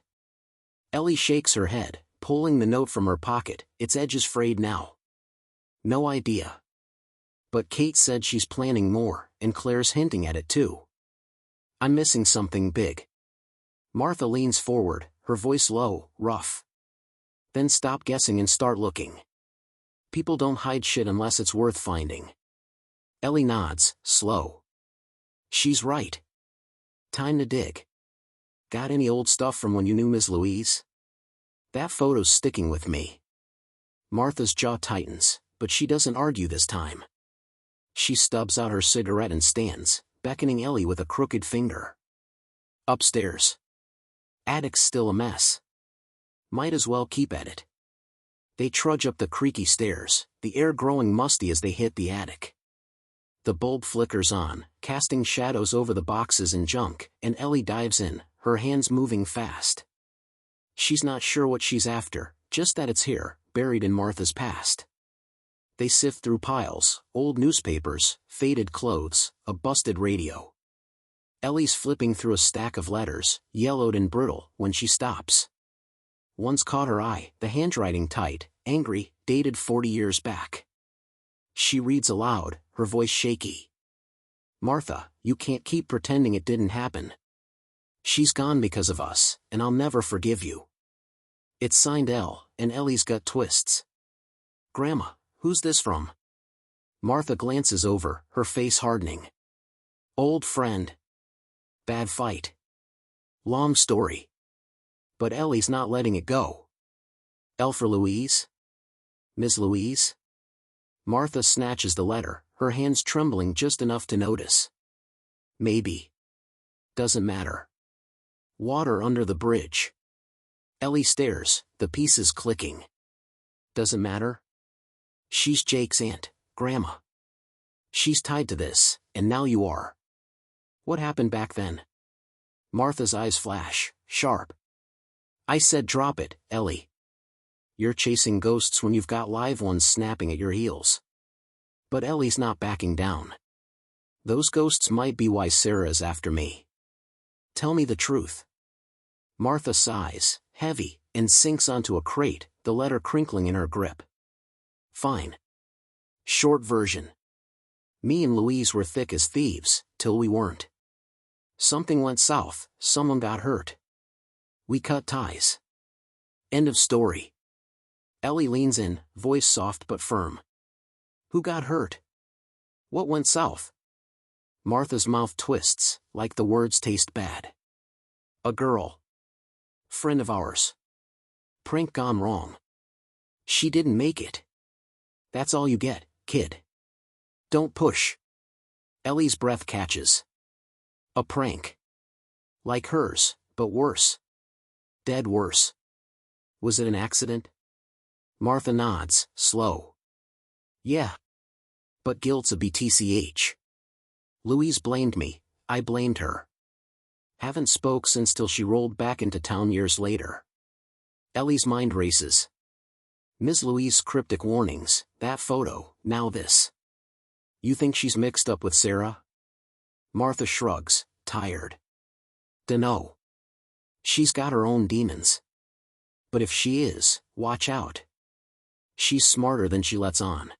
Ellie shakes her head, pulling the note from her pocket, its edges frayed now. No idea. But Kate said she's planning more, and Claire's hinting at it too. I'm missing something big. Martha leans forward, her voice low, rough. Then stop guessing and start looking. People don't hide shit unless it's worth finding. Ellie nods, slow. She's right. Time to dig. Got any old stuff from when you knew Ms. Louise? That photo's sticking with me. Martha's jaw tightens, but she doesn't argue this time. She stubs out her cigarette and stands, beckoning Ellie with a crooked finger. Upstairs. Attic's still a mess. Might as well keep at it. They trudge up the creaky stairs, the air growing musty as they hit the attic. The bulb flickers on, casting shadows over the boxes and junk, and Ellie dives in, her hands moving fast. She's not sure what she's after, just that it's here, buried in Martha's past. They sift through piles, old newspapers, faded clothes, a busted radio. Ellie's flipping through a stack of letters, yellowed and brittle, when she stops. One's caught her eye, the handwriting tight, angry, dated 40 years back. She reads aloud, her voice shaky. Martha, you can't keep pretending it didn't happen. She's gone because of us, and I'll never forgive you. It's signed L, and Ellie's gut twists. Grandma, who's this from? Martha glances over, her face hardening. Old friend. Bad fight. Long story. But Ellie's not letting it go. L for Louise? Ms. Louise? Martha snatches the letter, her hands trembling just enough to notice. Maybe. Doesn't matter. Water under the bridge. Ellie stares, the pieces clicking. Doesn't matter? She's Jake's aunt, Grandma. She's tied to this, and now you are. What happened back then? Martha's eyes flash, sharp. I said drop it, Ellie. You're chasing ghosts when you've got live ones snapping at your heels. But Ellie's not backing down. Those ghosts might be why Sarah is after me. Tell me the truth. Martha sighs, heavy, and sinks onto a crate, the letter crinkling in her grip. Fine. Short version. Me and Louise were thick as thieves, till we weren't. Something went south, someone got hurt. We cut ties. End of story. Ellie leans in, voice soft but firm. Who got hurt? What went south? Martha's mouth twists, like the words taste bad. A girl. Friend of ours. Prank gone wrong. She didn't make it. That's all you get, kid. Don't push. Ellie's breath catches. A prank. Like hers, but worse. Dead worse. Was it an accident? Martha nods, slow. Yeah. But guilt's a BTCH. Louise blamed me, I blamed her. Haven't spoke since till she rolled back into town years later. Ellie's mind races. Ms. Louise's cryptic warnings, that photo, now this. You think she's mixed up with Sarah? Martha shrugs, tired. Dunno. She's got her own demons. But if she is, watch out. She's smarter than she lets on.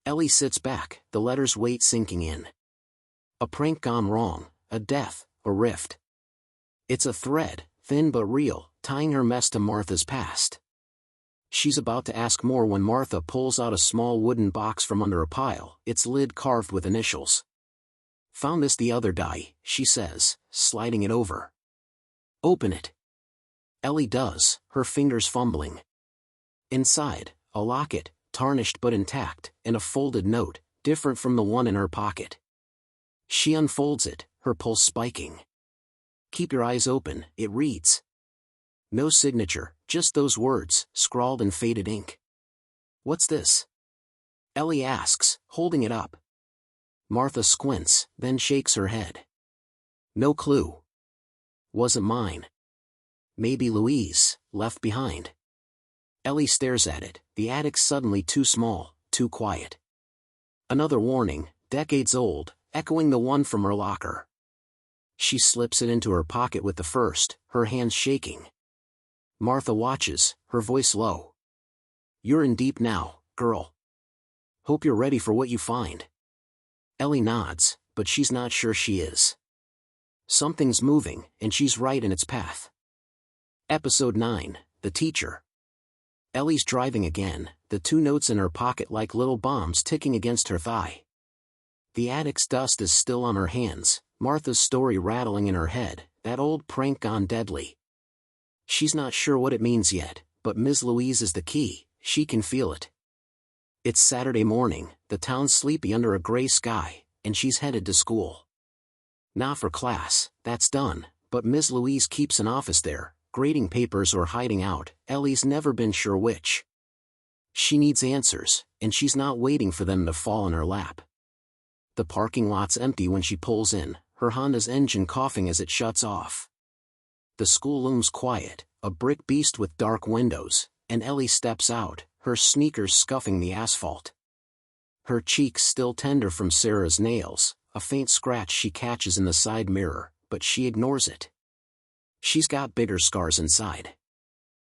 Ellie sits back, the letter's weight sinking in. A prank gone wrong, a death, a rift. It's a thread, thin but real, tying her mess to Martha's past. She's about to ask more when Martha pulls out a small wooden box from under a pile, its lid carved with initials. Found this the other day, she says, sliding it over. Open it. Ellie does, her fingers fumbling. Inside, a locket, tarnished but intact, and a folded note, different from the one in her pocket. She unfolds it, her pulse spiking. Keep your eyes open, it reads. No signature, just those words, scrawled in faded ink. What's this? Ellie asks, holding it up. Martha squints, then shakes her head. No clue. Wasn't mine. Maybe Louise, left behind. Ellie stares at it, the attic suddenly too small, too quiet. Another warning, decades old, echoing the one from her locker. She slips it into her pocket with the first, her hands shaking. Martha watches, her voice low. You're in deep now, girl. Hope you're ready for what you find. Ellie nods, but she's not sure she is. Something's moving, and she's right in its path. Episode 9, The Teacher. Ellie's driving again, the 2 notes in her pocket like little bombs ticking against her thigh. The attic's dust is still on her hands, Martha's story rattling in her head, that old prank gone deadly. She's not sure what it means yet, but Ms. Louise is the key, she can feel it. It's Saturday morning, the town's sleepy under a gray sky, and she's headed to school. Not for class, that's done, but Ms. Louise keeps an office there, grading papers or hiding out, Ellie's never been sure which. She needs answers, and she's not waiting for them to fall in her lap. The parking lot's empty when she pulls in, her Honda's engine coughing as it shuts off. The school looms quiet, a brick beast with dark windows, and Ellie steps out, her sneakers scuffing the asphalt. Her cheeks still tender from Sarah's nails, a faint scratch she catches in the side mirror, but she ignores it. She's got bigger scars inside.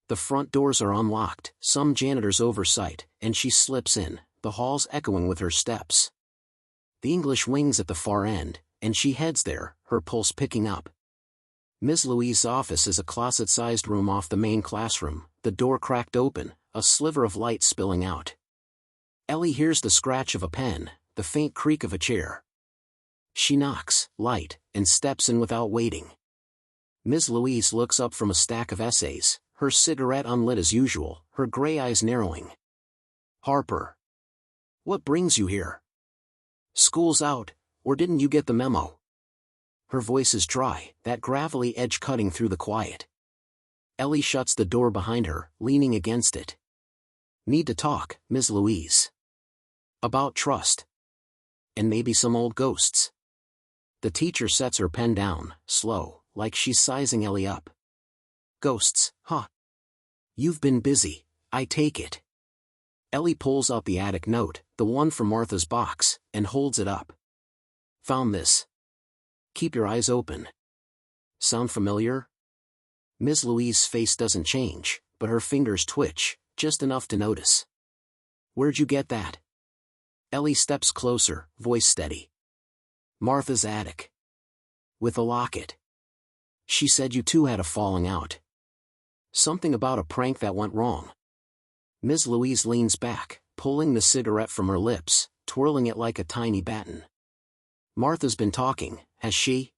The front doors are unlocked, some janitor's oversight, and she slips in, the halls echoing with her steps. The English wing's at the far end, and she heads there, her pulse picking up. Ms. Louise's office is a closet-sized room off the main classroom, the door cracked open, a sliver of light spilling out. Ellie hears the scratch of a pen, the faint creak of a chair. She knocks, light, and steps in without waiting. Ms. Louise looks up from a stack of essays, her cigarette unlit as usual, her gray eyes narrowing. Harper. What brings you here? School's out, or didn't you get the memo? Her voice is dry, that gravelly edge cutting through the quiet. Ellie shuts the door behind her, leaning against it. Need to talk, Ms. Louise. About trust. And maybe some old ghosts. The teacher sets her pen down, slow, like she's sizing Ellie up. Ghosts, huh? You've been busy, I take it. Ellie pulls out the attic note, the one from Martha's box, and holds it up. Found this. Keep your eyes open. Sound familiar? Ms. Louise's face doesn't change, but her fingers twitch, just enough to notice. Where'd you get that? Ellie steps closer, voice steady. Martha's attic. With a locket. She said you two had a falling out. Something about a prank that went wrong. Ms. Louise leans back, pulling the cigarette from her lips, twirling it like a tiny baton. Martha's been talking, has she?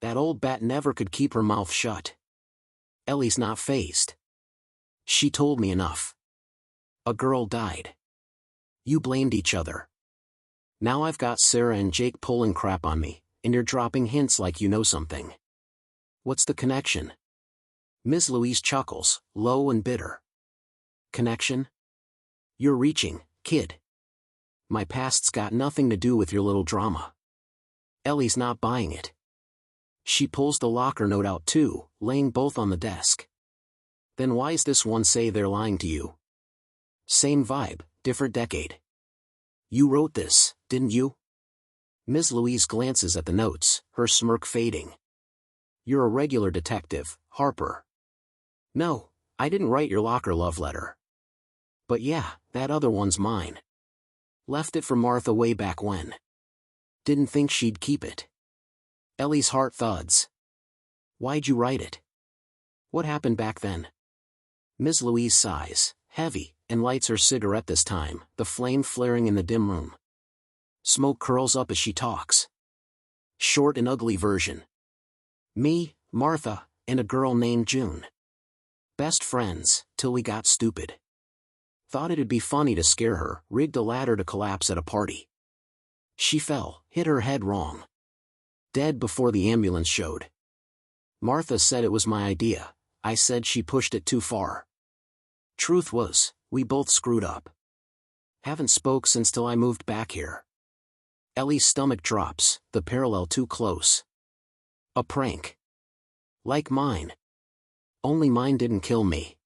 That old bat never could keep her mouth shut. Ellie's not fazed. She told me enough. A girl died. You blamed each other. Now I've got Sarah and Jake pulling crap on me, and you're dropping hints like you know something. What's the connection? Ms. Louise chuckles, low and bitter. Connection? You're reaching, kid. My past's got nothing to do with your little drama. Ellie's not buying it. She pulls the locker note out too, laying both on the desk. Then why's this one say they're lying to you? Same vibe, different decade. You wrote this, didn't you? Ms. Louise glances at the notes, her smirk fading. You're a regular detective, Harper. No, I didn't write your locker love letter. But yeah, that other one's mine. Left it for Martha way back when. Didn't think she'd keep it. Ellie's heart thuds. Why'd you write it? What happened back then? Ms. Louise sighs, heavy, and lights her cigarette this time, the flame flaring in the dim room. Smoke curls up as she talks. Short and ugly version. Me, Martha, and a girl named June. Best friends, till we got stupid. Thought it'd be funny to scare her, rigged a ladder to collapse at a party. She fell, hit her head wrong. Dead before the ambulance showed. Martha said it was my idea, I said she pushed it too far. Truth was, we both screwed up. Haven't spoke since till I moved back here. Ellie's stomach drops, the parallel too close. A prank. Like mine. Only mine didn't kill me.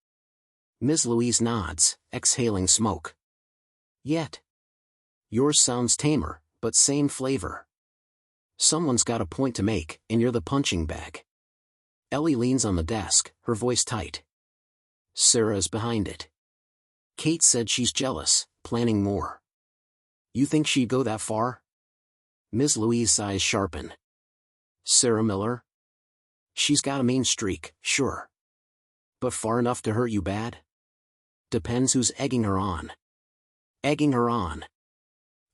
Ms. Louise nods, exhaling smoke. Yet. Yours sounds tamer, but same flavor. Someone's got a point to make, and you're the punching bag. Ellie leans on the desk, her voice tight. Sarah is behind it. Kate said she's jealous, planning more. You think she'd go that far? Ms. Louise's eyes sharpen. Sarah Miller? She's got a mean streak, sure. But far enough to hurt you bad? Depends who's egging her on. Egging her on.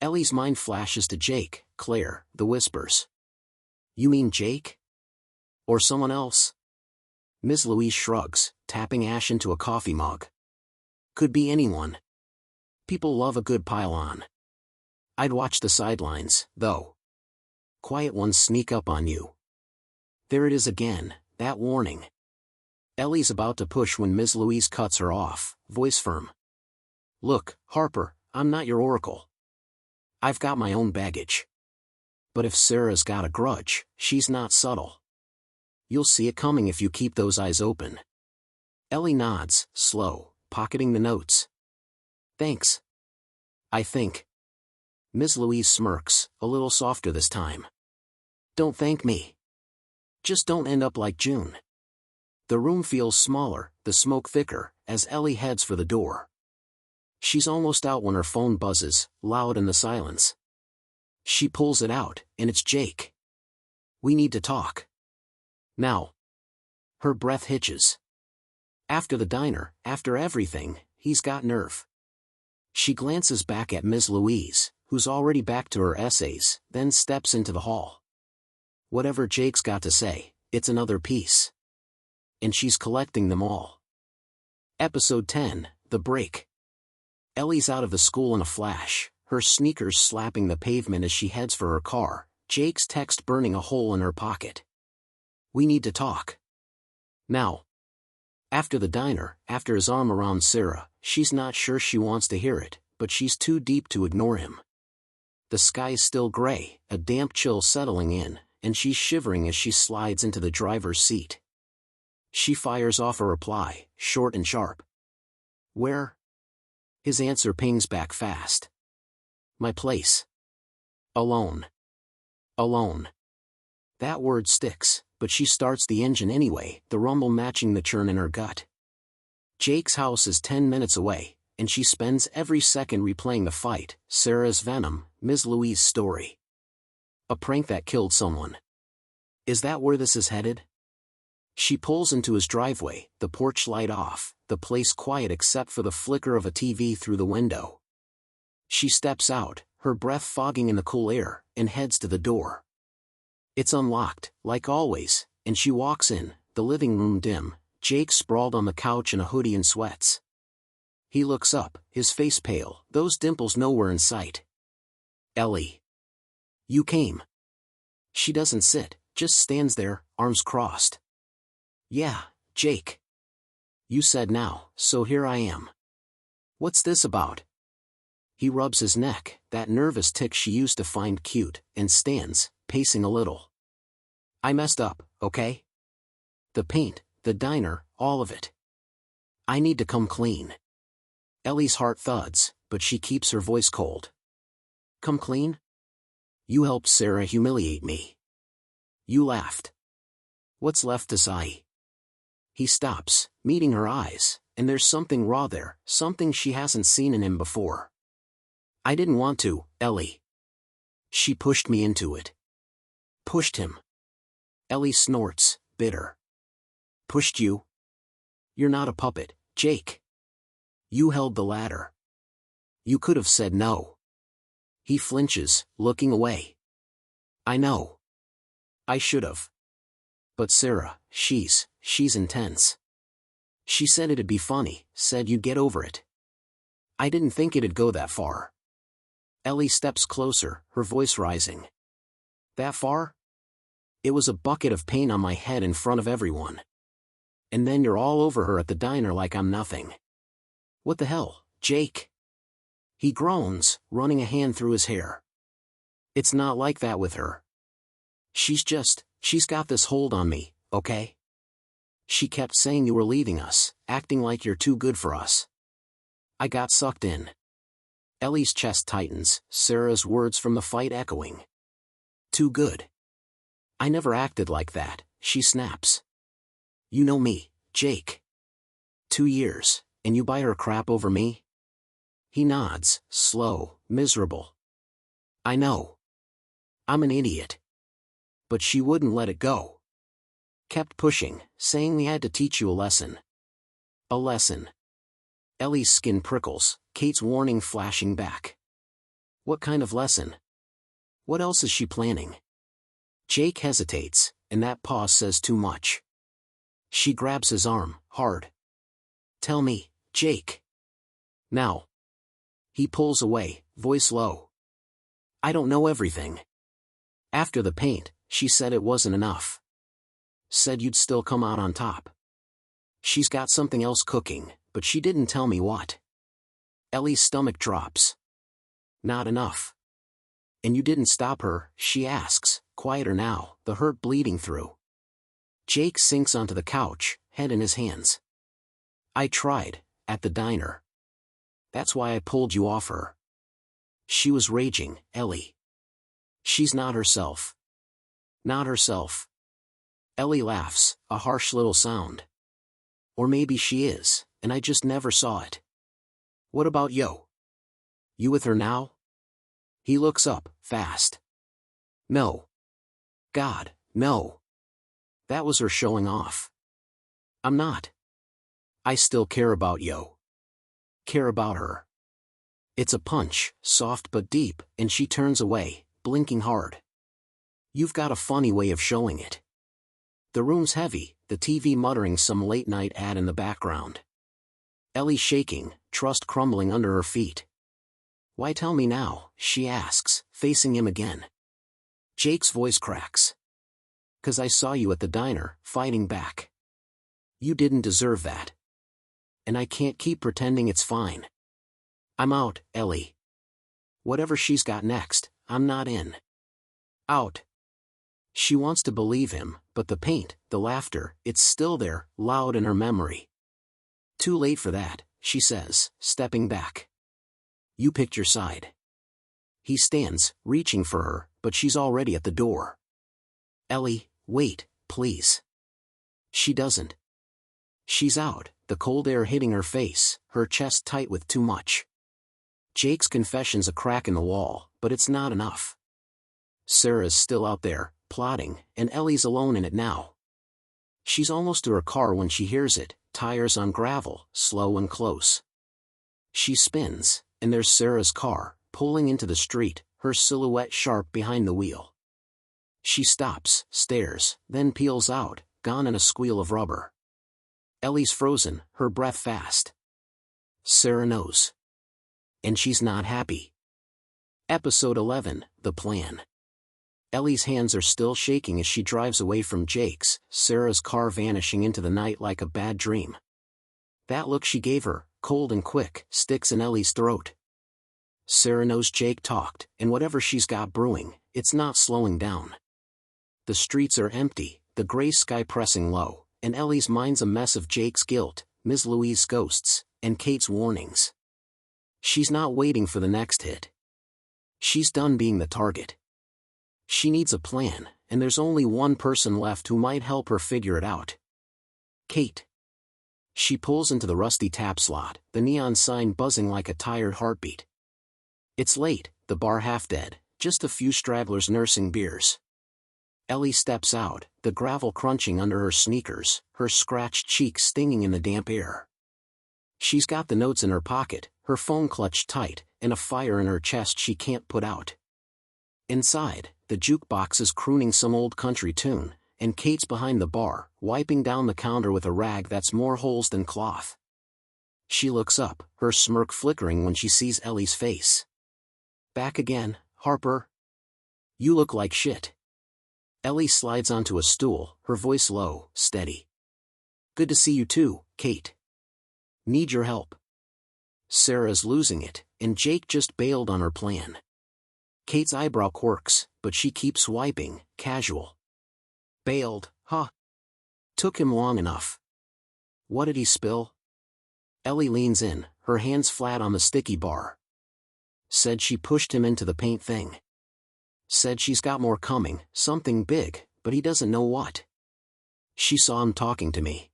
Ellie's mind flashes to Jake, Claire, the whispers. You mean Jake? Or someone else? Ms. Louise shrugs, tapping ash into a coffee mug. Could be anyone. People love a good pile-on. I'd watch the sidelines, though. Quiet ones sneak up on you. There it is again, that warning. Ellie's about to push when Ms. Louise cuts her off, voice firm. Look, Harper, I'm not your oracle. I've got my own baggage. But if Sarah's got a grudge, she's not subtle. You'll see it coming if you keep those eyes open. Ellie nods, slow, pocketing the notes. Thanks. I think. Ms. Louise smirks, a little softer this time. Don't thank me. Just don't end up like June. The room feels smaller, the smoke thicker, as Ellie heads for the door. She's almost out when her phone buzzes, loud in the silence. She pulls it out, and it's Jake. We need to talk. Now. Her breath hitches. After the diner, after everything, he's got nerve. She glances back at Ms. Louise, who's already back to her essays, then steps into the hall. Whatever Jake's got to say, it's another piece. And she's collecting them all. Episode 10, The Break. Ellie's out of the school in a flash, her sneakers slapping the pavement as she heads for her car, Jake's text burning a hole in her pocket. We need to talk. Now. After the diner, after his arm around Sarah, she's not sure she wants to hear it, but she's too deep to ignore him. The sky's still gray, a damp chill settling in, and she's shivering as she slides into the driver's seat. She fires off a reply, short and sharp. Where? His answer pings back fast. My place. Alone. Alone. That word sticks, but she starts the engine anyway, the rumble matching the churn in her gut. Jake's house is 10 minutes away, and she spends every second replaying the fight, Sarah's venom, Ms. Louise's story. A prank that killed someone. Is that where this is headed? She pulls into his driveway, the porch light off, the place quiet except for the flicker of a TV through the window. She steps out, her breath fogging in the cool air, and heads to the door. It's unlocked, like always, and she walks in, the living room dim, Jake sprawled on the couch in a hoodie and sweats. He looks up, his face pale, those dimples nowhere in sight. Ellie. You came. She doesn't sit, just stands there, arms crossed. Yeah, Jake. You said now, so here I am. What's this about? He rubs his neck, that nervous tick she used to find cute, and stands, pacing a little. I messed up, okay? The paint, the diner, all of it. I need to come clean. Ellie's heart thuds, but she keeps her voice cold. Come clean? You helped Sarah humiliate me. You laughed. What's left to say? He stops, meeting her eyes, and there's something raw there, something she hasn't seen in him before. I didn't want to, Ellie. She pushed me into it. Pushed him. Ellie snorts, bitter. Pushed you? You're not a puppet, Jake. You held the ladder. You could have said no. He flinches, looking away. I know. I should have. But Sarah, she's intense. She said it'd be funny, said you'd get over it. I didn't think it'd go that far. Ellie steps closer, her voice rising. That far? It was a bucket of paint on my head in front of everyone. And then you're all over her at the diner like I'm nothing. What the hell, Jake? He groans, running a hand through his hair. It's not like that with her. She's just She's got this hold on me, okay? She kept saying you were leaving us, acting like you're too good for us. I got sucked in. Ellie's chest tightens, Sarah's words from the fight echoing. Too good. I never acted like that, she snaps. You know me, Jake. 2 years, and you buy her crap over me? He nods, slow, miserable. I know. I'm an idiot. But she wouldn't let it go. Kept pushing, saying we had to teach you a lesson. A lesson. Ellie's skin prickles, Kate's warning flashing back. What kind of lesson? What else is she planning? Jake hesitates, and that pause says too much. She grabs his arm, hard. Tell me, Jake. Now. He pulls away, voice low. I don't know everything. After the paint, she said it wasn't enough. Said you'd still come out on top. She's got something else cooking, but she didn't tell me what. Ellie's stomach drops. Not enough. And you didn't stop her, she asks, quieter now, the hurt bleeding through. Jake sinks onto the couch, head in his hands. I tried, at the diner. That's why I pulled you off her. She was raging, Ellie. She's not herself. Not herself. Ellie laughs, a harsh little sound. Or maybe she is, and I just never saw it. What about Yo? You with her now? He looks up, fast. No. God, no. That was her showing off. I'm not. I still care about Yo. Care about her. It's a punch, soft but deep, and she turns away, blinking hard. You've got a funny way of showing it. The room's heavy, the TV muttering some late-night ad in the background. Ellie shaking, trust crumbling under her feet. Why tell me now, she asks, facing him again. Jake's voice cracks. 'Cause I saw you at the diner, fighting back. You didn't deserve that. And I can't keep pretending it's fine. I'm out, Ellie. Whatever she's got next, I'm not in. Out. She wants to believe him, but the paint, the laughter, it's still there, loud in her memory. Too late for that, she says, stepping back. You picked your side. He stands, reaching for her, but she's already at the door. Ellie, wait, please. She doesn't. She's out, the cold air hitting her face, her chest tight with too much. Jake's confession's a crack in the wall, but it's not enough. Sarah's still out there, plotting, and Ellie's alone in it now. She's almost to her car when she hears it, tires on gravel, slow and close. She spins, and there's Sarah's car, pulling into the street, her silhouette sharp behind the wheel. She stops, stares, then peels out, gone in a squeal of rubber. Ellie's frozen, her breath fast. Sarah knows. And she's not happy. Episode 11, The Plan. Ellie's hands are still shaking as she drives away from Jake's, Sarah's car vanishing into the night like a bad dream. That look she gave her, cold and quick, sticks in Ellie's throat. Sarah knows Jake talked, and whatever she's got brewing, it's not slowing down. The streets are empty, the gray sky pressing low, and Ellie's mind's a mess of Jake's guilt, Ms. Louise's ghosts, and Kate's warnings. She's not waiting for the next hit. She's done being the target. She needs a plan, and there's only one person left who might help her figure it out. Kate. She pulls into the rusty tap slot, the neon sign buzzing like a tired heartbeat. It's late, the bar half dead, just a few stragglers nursing beers. Ellie steps out, the gravel crunching under her sneakers, her scratched cheeks stinging in the damp air. She's got the notes in her pocket, her phone clutched tight, and a fire in her chest she can't put out. Inside, the jukebox is crooning some old country tune, and Kate's behind the bar, wiping down the counter with a rag that's more holes than cloth. She looks up, her smirk flickering when she sees Ellie's face. Back again, Harper? You look like shit. Ellie slides onto a stool, her voice low, steady. Good to see you too, Kate. Need your help. Sarah's losing it, and Jake just bailed on her plan. Kate's eyebrow quirks, but she keeps wiping, casual. Bailed, huh? Took him long enough. What did he spill? Ellie leans in, her hands flat on the sticky bar. Said she pushed him into the paint thing. Said she's got more coming, something big, but he doesn't know what. She saw him talking to me.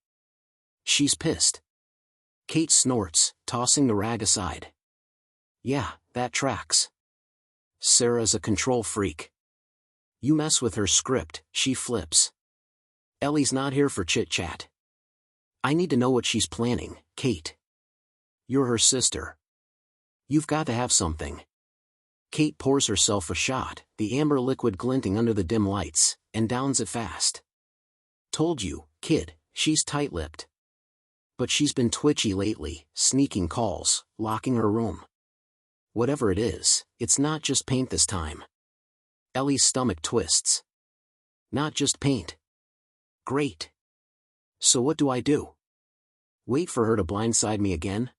She's pissed. Kate snorts, tossing the rag aside. Yeah, that tracks. Sarah's a control freak. You mess with her script, she flips. Ellie's not here for chit-chat. I need to know what she's planning, Kate. You're her sister. You've got to have something. Kate pours herself a shot, the amber liquid glinting under the dim lights, and downs it fast. Told you, kid, she's tight-lipped. But she's been twitchy lately, sneaking calls, locking her room. Whatever it is, it's not just paint this time. Ellie's stomach twists. Not just paint. Great. So what do I do? Wait for her to blindside me again?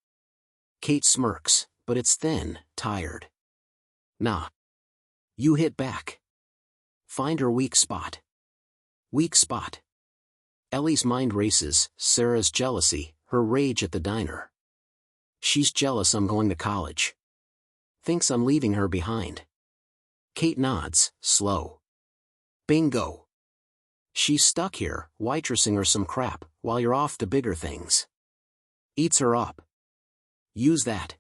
Kate smirks, but it's thin, tired. Nah. You hit back. Find her weak spot. Weak spot. Ellie's mind races, Sarah's jealousy, her rage at the diner. She's jealous I'm going to college. Thinks I'm leaving her behind. Kate nods, slow. Bingo. She's stuck here, waitressing her some crap, while you're off to bigger things. Eats her up. Use that.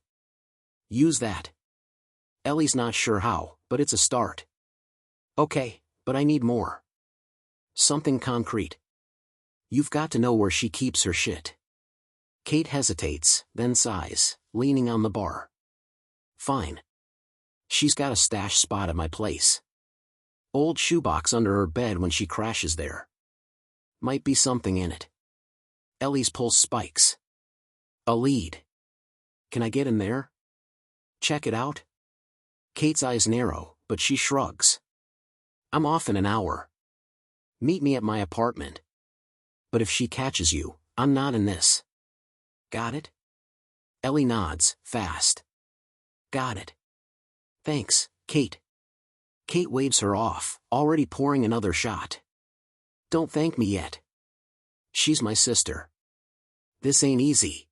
Use that. Ellie's not sure how, but it's a start. Okay, but I need more. Something concrete. You've got to know where she keeps her shit. Kate hesitates, then sighs, leaning on the bar. Fine. She's got a stash spot at my place. Old shoebox under her bed when she crashes there. Might be something in it. Ellie's pulse spikes. A lead. Can I get in there? Check it out? Kate's eyes narrow, but she shrugs. I'm off in an hour. Meet me at my apartment. But if she catches you, I'm not in this. Got it? Ellie nods, fast. Got it. Thanks, Kate. Kate waves her off, already pouring another shot. Don't thank me yet. She's my sister. This ain't easy.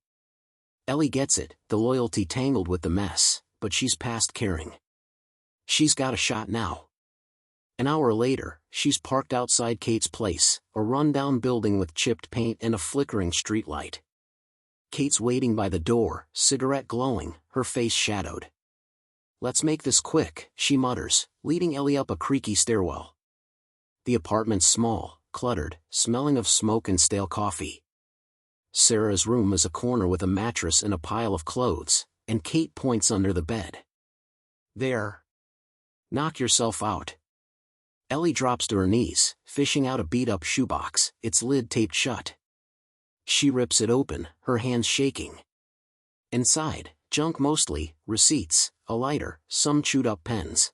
Ellie gets it, the loyalty tangled with the mess, but she's past caring. She's got a shot now. An hour later, she's parked outside Kate's place, a run-down building with chipped paint and a flickering streetlight. Kate's waiting by the door, cigarette glowing, her face shadowed. Let's make this quick, she mutters, leading Ellie up a creaky stairwell. The apartment's small, cluttered, smelling of smoke and stale coffee. Sarah's room is a corner with a mattress and a pile of clothes, and Kate points under the bed. There. Knock yourself out. Ellie drops to her knees, fishing out a beat-up shoebox, its lid taped shut. She rips it open, her hands shaking. Inside, junk mostly, receipts, a lighter, some chewed-up pens.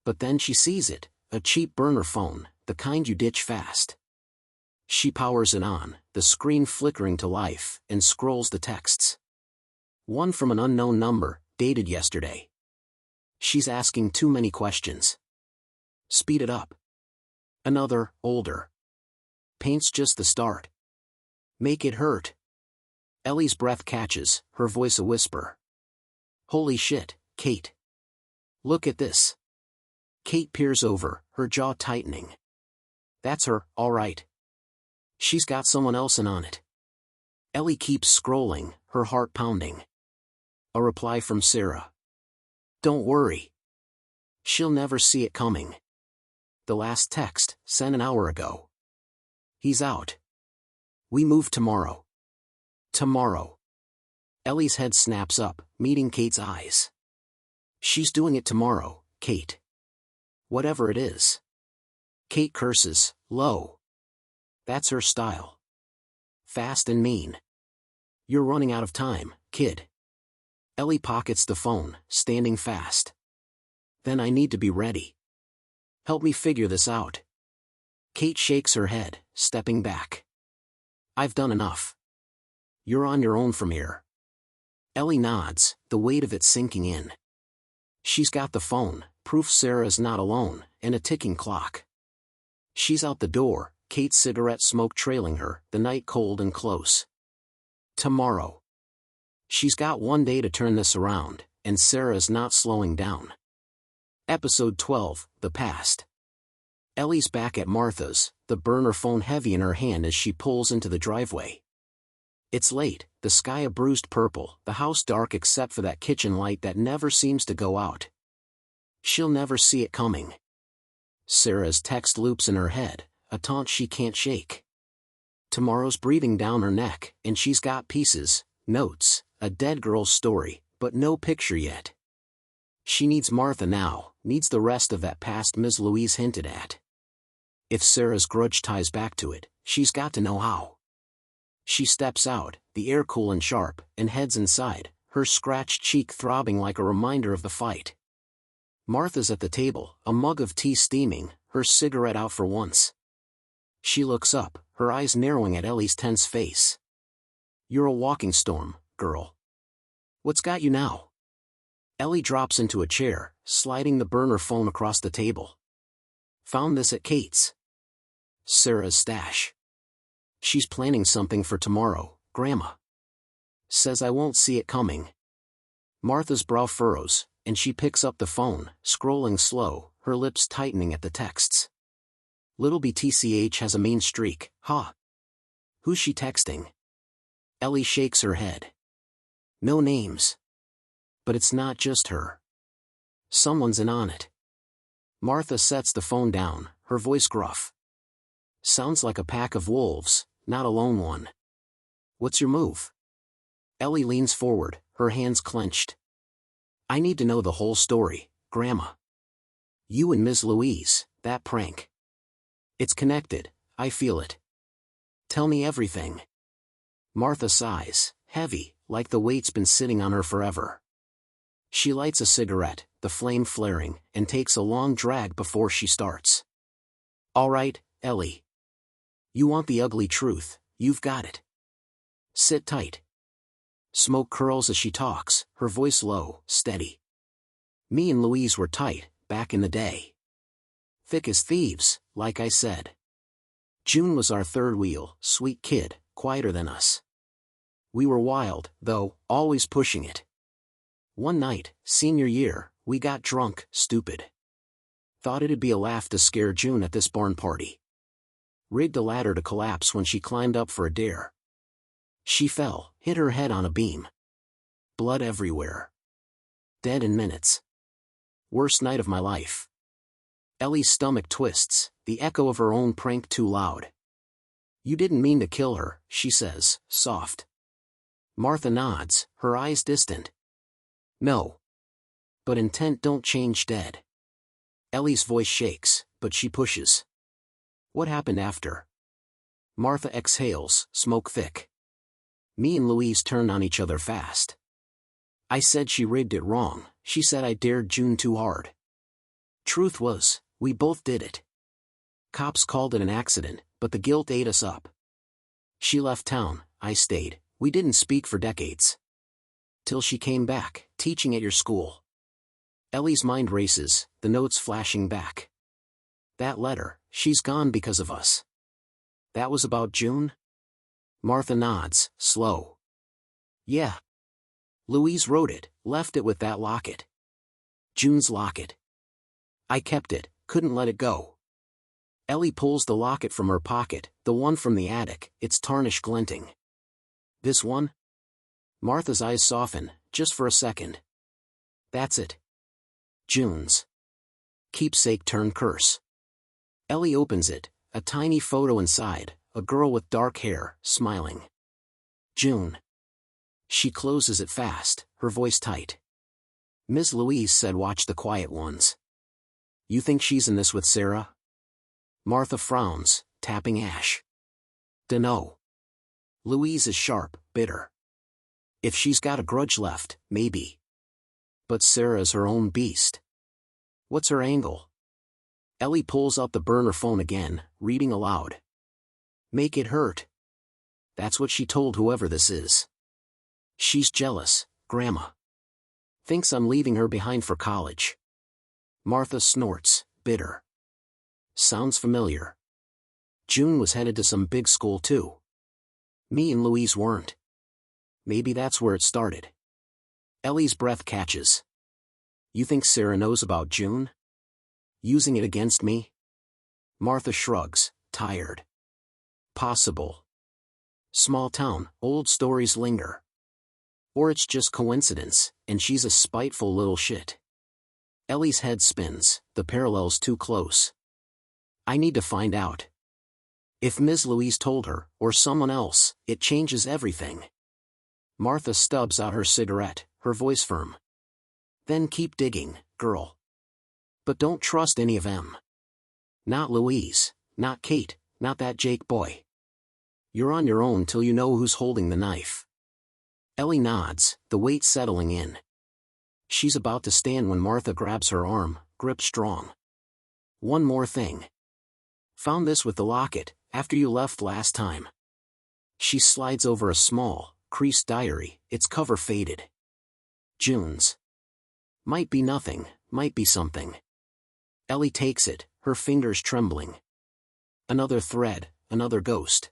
But then she sees it, a cheap burner phone, the kind you ditch fast. She powers it on, the screen flickering to life, and scrolls the texts. One from an unknown number, dated yesterday. She's asking too many questions. Speed it up. Another, older. Paint's just the start. Make it hurt. Ellie's breath catches, her voice a whisper. Holy shit, Kate. Look at this. Kate peers over, her jaw tightening. That's her, all right. She's got someone else in on it. Ellie keeps scrolling, her heart pounding. A reply from Sarah. Don't worry. She'll never see it coming. The last text, sent an hour ago. He's out. We move tomorrow. Tomorrow. Ellie's head snaps up, meeting Kate's eyes. She's doing it tomorrow, Kate. Whatever it is. Kate curses, low. That's her style. Fast and mean. You're running out of time, kid. Ellie pockets the phone, standing fast. Then I need to be ready. Help me figure this out. Kate shakes her head, stepping back. I've done enough. You're on your own from here. Ellie nods, the weight of it sinking in. She's got the phone, proof Sarah's not alone, and a ticking clock. She's out the door, Kate's cigarette smoke trailing her, the night cold and close. Tomorrow. She's got one day to turn this around, and Sarah's not slowing down. Episode 12, The Past. Ellie's back at Martha's, the burner phone heavy in her hand as she pulls into the driveway. It's late, the sky a bruised purple, the house dark except for that kitchen light that never seems to go out. She'll never see it coming. Sarah's text loops in her head, a taunt she can't shake. Tomorrow's breathing down her neck, and she's got pieces, notes, a dead girl's story, but no picture yet. She needs Martha now, needs the rest of that past Ms. Louise hinted at. If Sarah's grudge ties back to it, she's got to know how. She steps out, the air cool and sharp, and heads inside, her scratched cheek throbbing like a reminder of the fight. Martha's at the table, a mug of tea steaming, her cigarette out for once. She looks up, her eyes narrowing at Ellie's tense face. You're a walking storm, girl. What's got you now? Ellie drops into a chair, sliding the burner phone across the table. Found this at Kate's. Sarah's stash. She's planning something for tomorrow, Grandma. Says I won't see it coming. Martha's brow furrows, and she picks up the phone, scrolling slow, her lips tightening at the texts. Little BTCH has a mean streak, huh? Who's she texting? Ellie shakes her head. No names. But it's not just her. Someone's in on it. Martha sets the phone down, her voice gruff. Sounds like a pack of wolves, not a lone one. What's your move? Ellie leans forward, her hands clenched. I need to know the whole story, Grandma. You and Ms. Louise, that prank. It's connected, I feel it. Tell me everything. Martha sighs, heavy, like the weight's been sitting on her forever. She lights a cigarette, the flame flaring, and takes a long drag before she starts. All right, Ellie. You want the ugly truth, you've got it. Sit tight. Smoke curls as she talks, her voice low, steady. Me and Louise were tight, back in the day. Thick as thieves, like I said. June was our third wheel, sweet kid, quieter than us. We were wild, though, always pushing it. One night, senior year, we got drunk, stupid. Thought it'd be a laugh to scare June at this barn party. Rigged a ladder to collapse when she climbed up for a dare. She fell, hit her head on a beam. Blood everywhere. Dead in minutes. Worst night of my life. Ellie's stomach twists, the echo of her own prank too loud. You didn't mean to kill her, she says, soft. Martha nods, her eyes distant. No. But intent don't change dead. Ellie's voice shakes, but she pushes. What happened after? Martha exhales, smoke thick. Me and Louise turned on each other fast. I said she rigged it wrong, she said I dared June too hard. Truth was, we both did it. Cops called it an accident, but the guilt ate us up. She left town, I stayed, we didn't speak for decades. Till she came back, teaching at your school. Ellie's mind races, the notes flashing back. That letter, she's gone because of us. That was about June? Martha nods, slow. Yeah. Louise wrote it, left it with that locket. June's locket. I kept it, couldn't let it go. Ellie pulls the locket from her pocket, the one from the attic, its tarnish glinting. This one? Martha's eyes soften, just for a second. That's it. June's. Keepsake turned curse. Ellie opens it, a tiny photo inside, a girl with dark hair, smiling. June. She closes it fast, her voice tight. Ms. Louise said watch the quiet ones. You think she's in this with Sarah? Martha frowns, tapping ash. Dunno. Louise is sharp, bitter. If she's got a grudge left, maybe. But Sarah's her own beast. What's her angle? Ellie pulls out the burner phone again, reading aloud. Make it hurt. That's what she told whoever this is. She's jealous, Grandma. Thinks I'm leaving her behind for college. Martha snorts, bitter. Sounds familiar. June was headed to some big school too. Me and Louise weren't. Maybe that's where it started. Ellie's breath catches. You think Sarah knows about June? Using it against me? Martha shrugs, tired. Possible. Small town, old stories linger. Or it's just coincidence, and she's a spiteful little shit. Ellie's head spins, the parallels too close. I need to find out. If Ms. Louise told her, or someone else, it changes everything. Martha stubs out her cigarette, her voice firm. Then keep digging, girl. But don't trust any of them. Not Louise, not Kate, not that Jake boy. You're on your own till you know who's holding the knife. Ellie nods, the weight settling in. She's about to stand when Martha grabs her arm, grip strong. One more thing. Found this with the locket, after you left last time. She slides over a small, creased diary, its cover faded. June's. Might be nothing, might be something. Ellie takes it, her fingers trembling. Another thread, another ghost.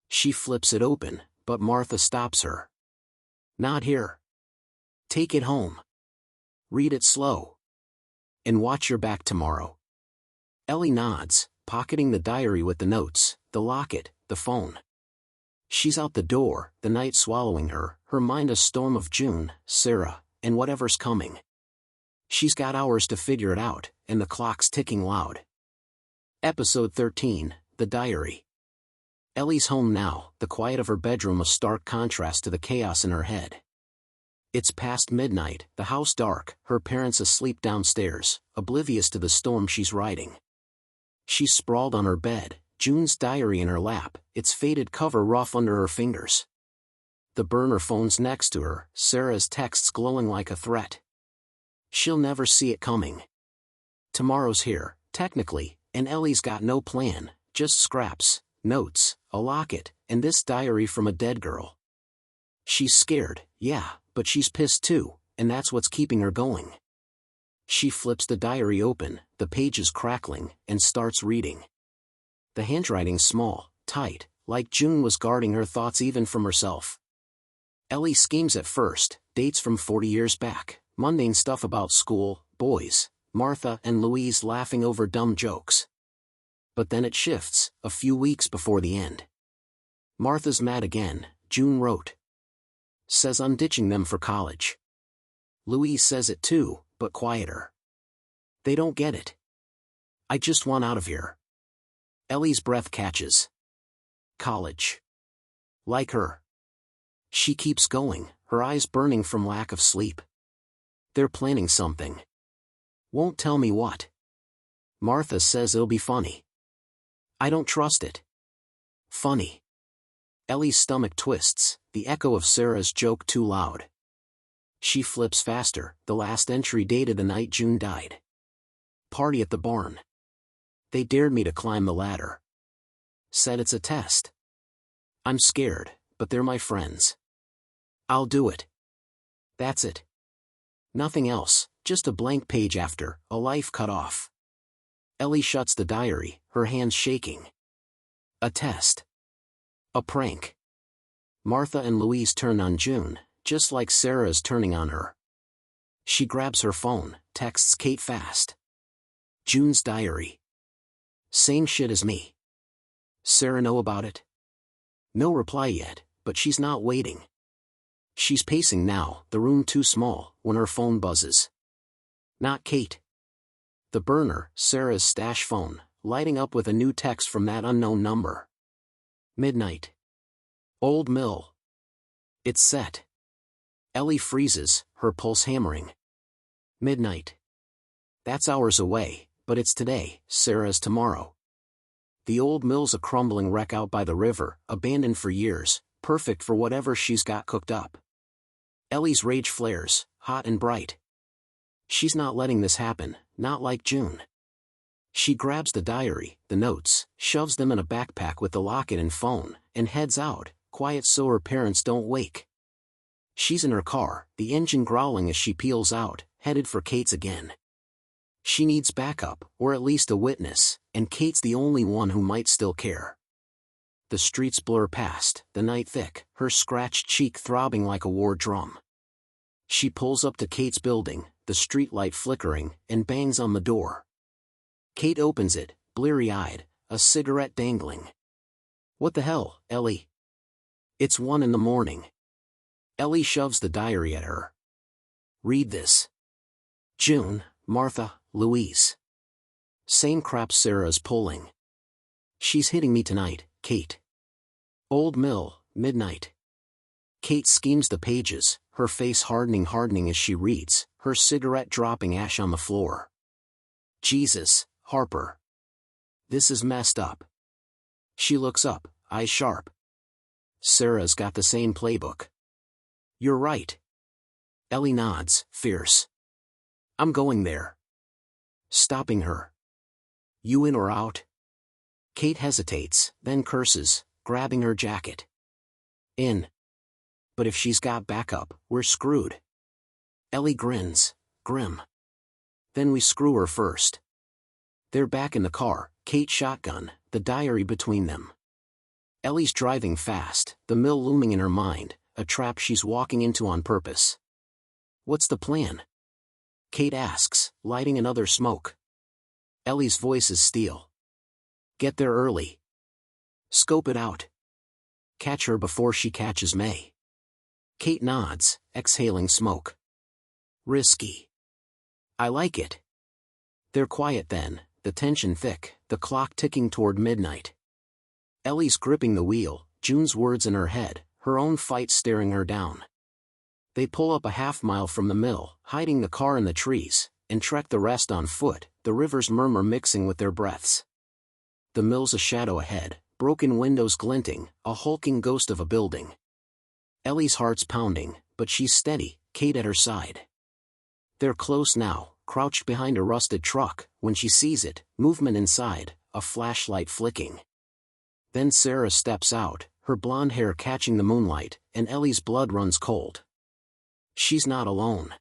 She flips it open, but Martha stops her. Not here. Take it home. Read it slow. And watch your back tomorrow. Ellie nods, pocketing the diary with the notes, the locket, the phone. She's out the door, the night swallowing her, her mind a storm of June, Sarah, and whatever's coming. She's got hours to figure it out, and the clock's ticking loud. Episode 13, The Diary. Ellie's home now, the quiet of her bedroom a stark contrast to the chaos in her head. It's past midnight, the house dark, her parents asleep downstairs, oblivious to the storm she's riding. She's sprawled on her bed, June's diary in her lap, its faded cover rough under her fingers. The burner phone's next to her, Sarah's texts glowing like a threat. She'll never see it coming. Tomorrow's here, technically, and Ellie's got no plan, just scraps, notes, a locket, and this diary from a dead girl. She's scared, yeah, but she's pissed too, and that's what's keeping her going. She flips the diary open, the pages crackling, and starts reading. The handwriting's small, tight, like June was guarding her thoughts even from herself. Ellie schemes at first, dates from 40 years back, mundane stuff about school, boys, Martha and Louise laughing over dumb jokes. But then it shifts, a few weeks before the end. Martha's mad again, June wrote. Says I'm ditching them for college. Louise says it too, but quieter. They don't get it. I just want out of here. Ellie's breath catches. College. Like her. She keeps going, her eyes burning from lack of sleep. They're planning something. Won't tell me what. Martha says it'll be funny. I don't trust it. Funny. Ellie's stomach twists, the echo of Sarah's joke too loud. She flips faster, the last entry dated the night June died. Party at the barn. They dared me to climb the ladder. Said it's a test. I'm scared, but they're my friends. I'll do it. That's it. Nothing else, just a blank page after, a life cut off. Ellie shuts the diary, her hands shaking. A test. A prank. Martha and Louise turn on June, just like Sarah is turning on her. She grabs her phone, texts Kate fast. June's diary. Same shit as me. Sarah know about it? No reply yet, but she's not waiting. She's pacing now, the room too small, when her phone buzzes. Not Kate. The burner, Sarah's stash phone, lighting up with a new text from that unknown number. Midnight. Old Mill. It's set. Ellie freezes, her pulse hammering. Midnight. That's hours away, but it's today, Sarah's tomorrow. The old mill's a crumbling wreck out by the river, abandoned for years, perfect for whatever she's got cooked up. Ellie's rage flares, hot and bright. She's not letting this happen, not like June. She grabs the diary, the notes, shoves them in a backpack with the locket and phone, and heads out, quiet so her parents don't wake. She's in her car, the engine growling as she peels out, headed for Kate's again. She needs backup, or at least a witness, and Kate's the only one who might still care. The streets blur past, the night thick, her scratched cheek throbbing like a war drum. She pulls up to Kate's building, the streetlight flickering, and bangs on the door. Kate opens it, bleary-eyed, a cigarette dangling. "What the hell, Ellie?" "It's 1 a.m. Ellie shoves the diary at her. "Read this. June, Martha, Louise." "Same crap Sarah's pulling." "She's hitting me tonight, Kate." "Old Mill, midnight." Kate schemes the pages, her face hardening as she reads, her cigarette dropping ash on the floor. "Jesus, Harper. This is messed up." She looks up, eyes sharp. "Sarah's got the same playbook." "You're right." Ellie nods, fierce. "I'm going there." Stopping her. "You in or out?" Kate hesitates, then curses, grabbing her jacket. "In. But if she's got backup, we're screwed." Ellie grins, grim. "Then we screw her first." They're back in the car, Kate shotgun, the diary between them. Ellie's driving fast, the mill looming in her mind, a trap she's walking into on purpose. "What's the plan?" Kate asks, lighting another smoke. Ellie's voice is steel. "Get there early. Scope it out. Catch her before she catches May." Kate nods, exhaling smoke. "Risky. I like it." They're quiet then, the tension thick, the clock ticking toward midnight. Ellie's gripping the wheel, June's words in her head, her own fight staring her down. They pull up a half-mile from the mill, hiding the car in the trees, and trek the rest on foot, the river's murmur mixing with their breaths. The mill's a shadow ahead, broken windows glinting, a hulking ghost of a building. Ellie's heart's pounding, but she's steady, Kate at her side. They're close now, crouched behind a rusted truck, when she sees it, movement inside, a flashlight flicking. Then Sarah steps out, her blonde hair catching the moonlight, and Ellie's blood runs cold. She's not alone.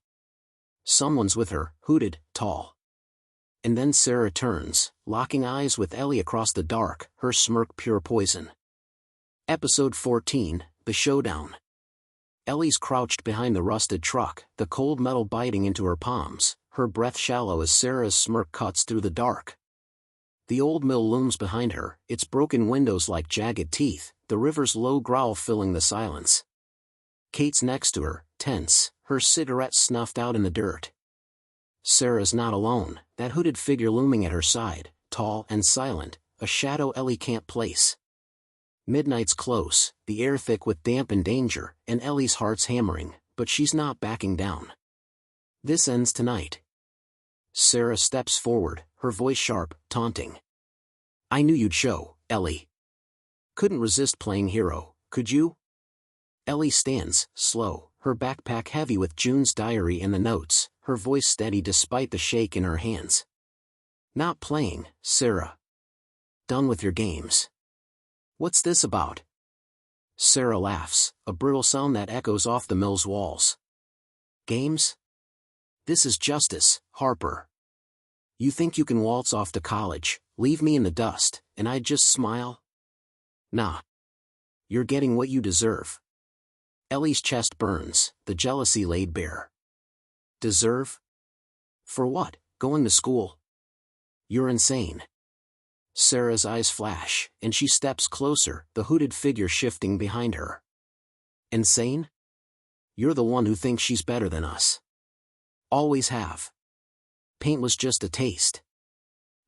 Someone's with her, hooded, tall. And then Sarah turns, locking eyes with Ellie across the dark, her smirk pure poison. Episode 14, The Showdown. Ellie's crouched behind the rusted truck, the cold metal biting into her palms, her breath shallow as Sarah's smirk cuts through the dark. The old mill looms behind her, its broken windows like jagged teeth, the river's low growl filling the silence. Kate's next to her, tense, her cigarette snuffed out in the dirt. Sarah's not alone, that hooded figure looming at her side, tall and silent, a shadow Ellie can't place. Midnight's close, the air thick with damp and danger, and Ellie's heart's hammering, but she's not backing down. This ends tonight. Sarah steps forward, her voice sharp, taunting. "I knew you'd show, Ellie. Couldn't resist playing hero, could you?" Ellie stands, slow, her backpack heavy with June's diary and the notes, her voice steady despite the shake in her hands. "Not playing, Sarah. Done with your games. What's this about?" Sarah laughs, a brittle sound that echoes off the mill's walls. "Games? This is justice, Harper. You think you can waltz off to college, leave me in the dust, and I'd just smile? Nah. You're getting what you deserve." Ellie's chest burns, the jealousy laid bare. "Deserve? For what, going to school? You're insane." Sarah's eyes flash, and she steps closer, the hooded figure shifting behind her. "Insane? You're the one who thinks she's better than us. Always have. Paint was just a taste.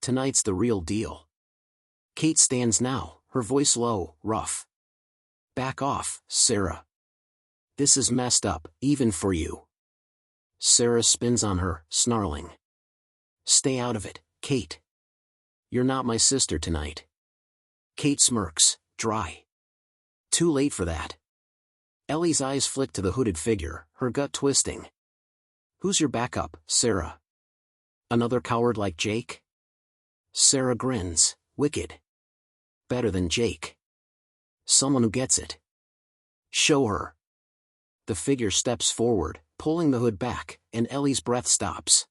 Tonight's the real deal." Kate stands now, her voice low, rough. "Back off, Sarah. This is messed up, even for you." Sarah spins on her, snarling. "Stay out of it, Kate. You're not my sister tonight." Kate smirks, dry. "Too late for that." Ellie's eyes flick to the hooded figure, her gut twisting. "Who's your backup, Sarah? Another coward like Jake?" Sarah grins, wicked. "Better than Jake. Someone who gets it. Show her." The figure steps forward, pulling the hood back, and Ellie's breath stops.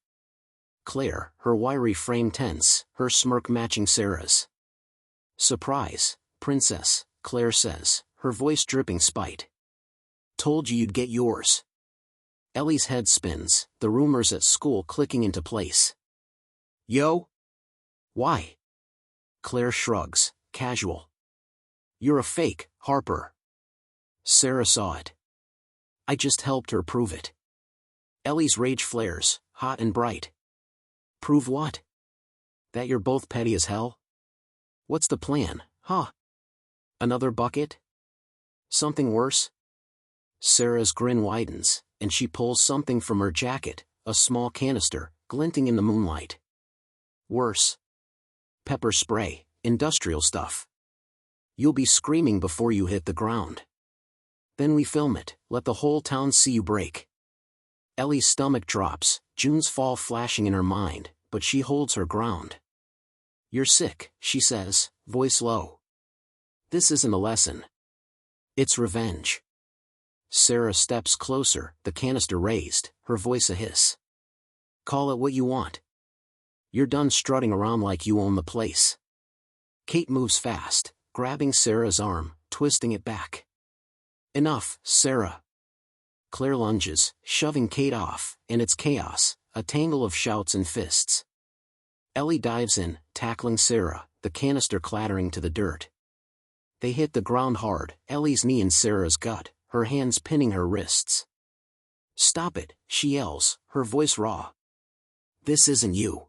Claire, her wiry frame tense, her smirk matching Sarah's. Surprise, princess, Claire says, her voice dripping spite. Told you you'd get yours. Ellie's head spins, the rumors at school clicking into place. Yo? Why? Claire shrugs, casual. You're a fake, Harper. Sarah saw it. I just helped her prove it. Ellie's rage flares, hot and bright. Prove what? That you're both petty as hell? What's the plan, huh? Another bucket? Something worse? Sarah's grin widens, and she pulls something from her jacket, a small canister, glinting in the moonlight. Worse. Pepper spray, industrial stuff. You'll be screaming before you hit the ground. Then we film it, let the whole town see you break. Ellie's stomach drops, June's fall flashing in her mind, but she holds her ground. You're sick, she says, voice low. This isn't a lesson. It's revenge. Sarah steps closer, the canister raised, her voice a hiss. Call it what you want. You're done strutting around like you own the place. Kate moves fast, grabbing Sarah's arm, twisting it back. Enough, Sarah. Claire lunges, shoving Kate off, and it's chaos, a tangle of shouts and fists. Ellie dives in, tackling Sarah, the canister clattering to the dirt. They hit the ground hard, Ellie's knee in Sarah's gut, her hands pinning her wrists. Stop it, she yells, her voice raw. This isn't you.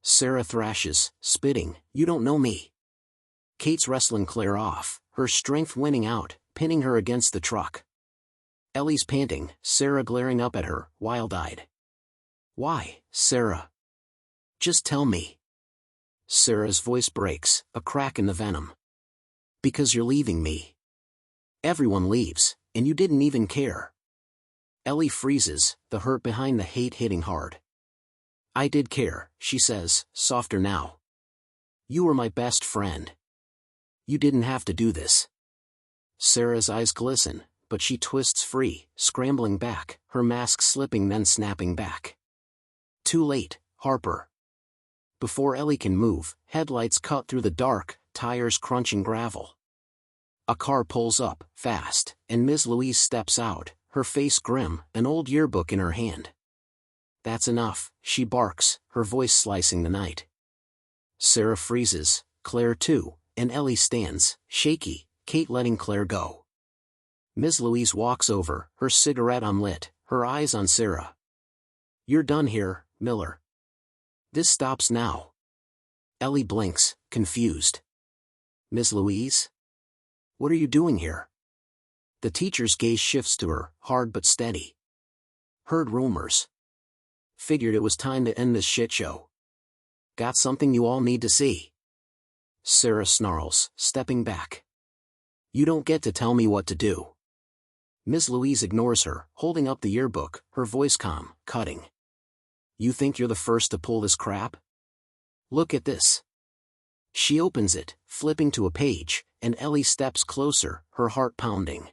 Sarah thrashes, spitting, you don't know me. Kate's wrestling Claire off, her strength winning out, pinning her against the truck. Ellie's panting, Sarah glaring up at her, wild-eyed. Why, Sarah? Just tell me. Sarah's voice breaks, a crack in the venom. Because you're leaving me. Everyone leaves, and you didn't even care. Ellie freezes, the hurt behind the hate hitting hard. I did care, she says, softer now. You were my best friend. You didn't have to do this. Sarah's eyes glisten, but she twists free, scrambling back, her mask slipping then snapping back. Too late, Harper. Before Ellie can move, headlights cut through the dark, tires crunching gravel. A car pulls up, fast, and Ms. Louise steps out, her face grim, an old yearbook in her hand. That's enough, she barks, her voice slicing the night. Sarah freezes, Claire too, and Ellie stands, shaky, Kate letting Claire go. Ms. Louise walks over, her cigarette unlit, her eyes on Sarah. You're done here, Miller. This stops now. Ellie blinks, confused. Ms. Louise? What are you doing here? The teacher's gaze shifts to her, hard but steady. Heard rumors. Figured it was time to end this shit show. Got something you all need to see. Sarah snarls, stepping back. You don't get to tell me what to do. Ms. Louise ignores her, holding up the yearbook, her voice calm, cutting. You think you're the first to pull this crap? Look at this. She opens it, flipping to a page, and Ellie steps closer, her heart pounding.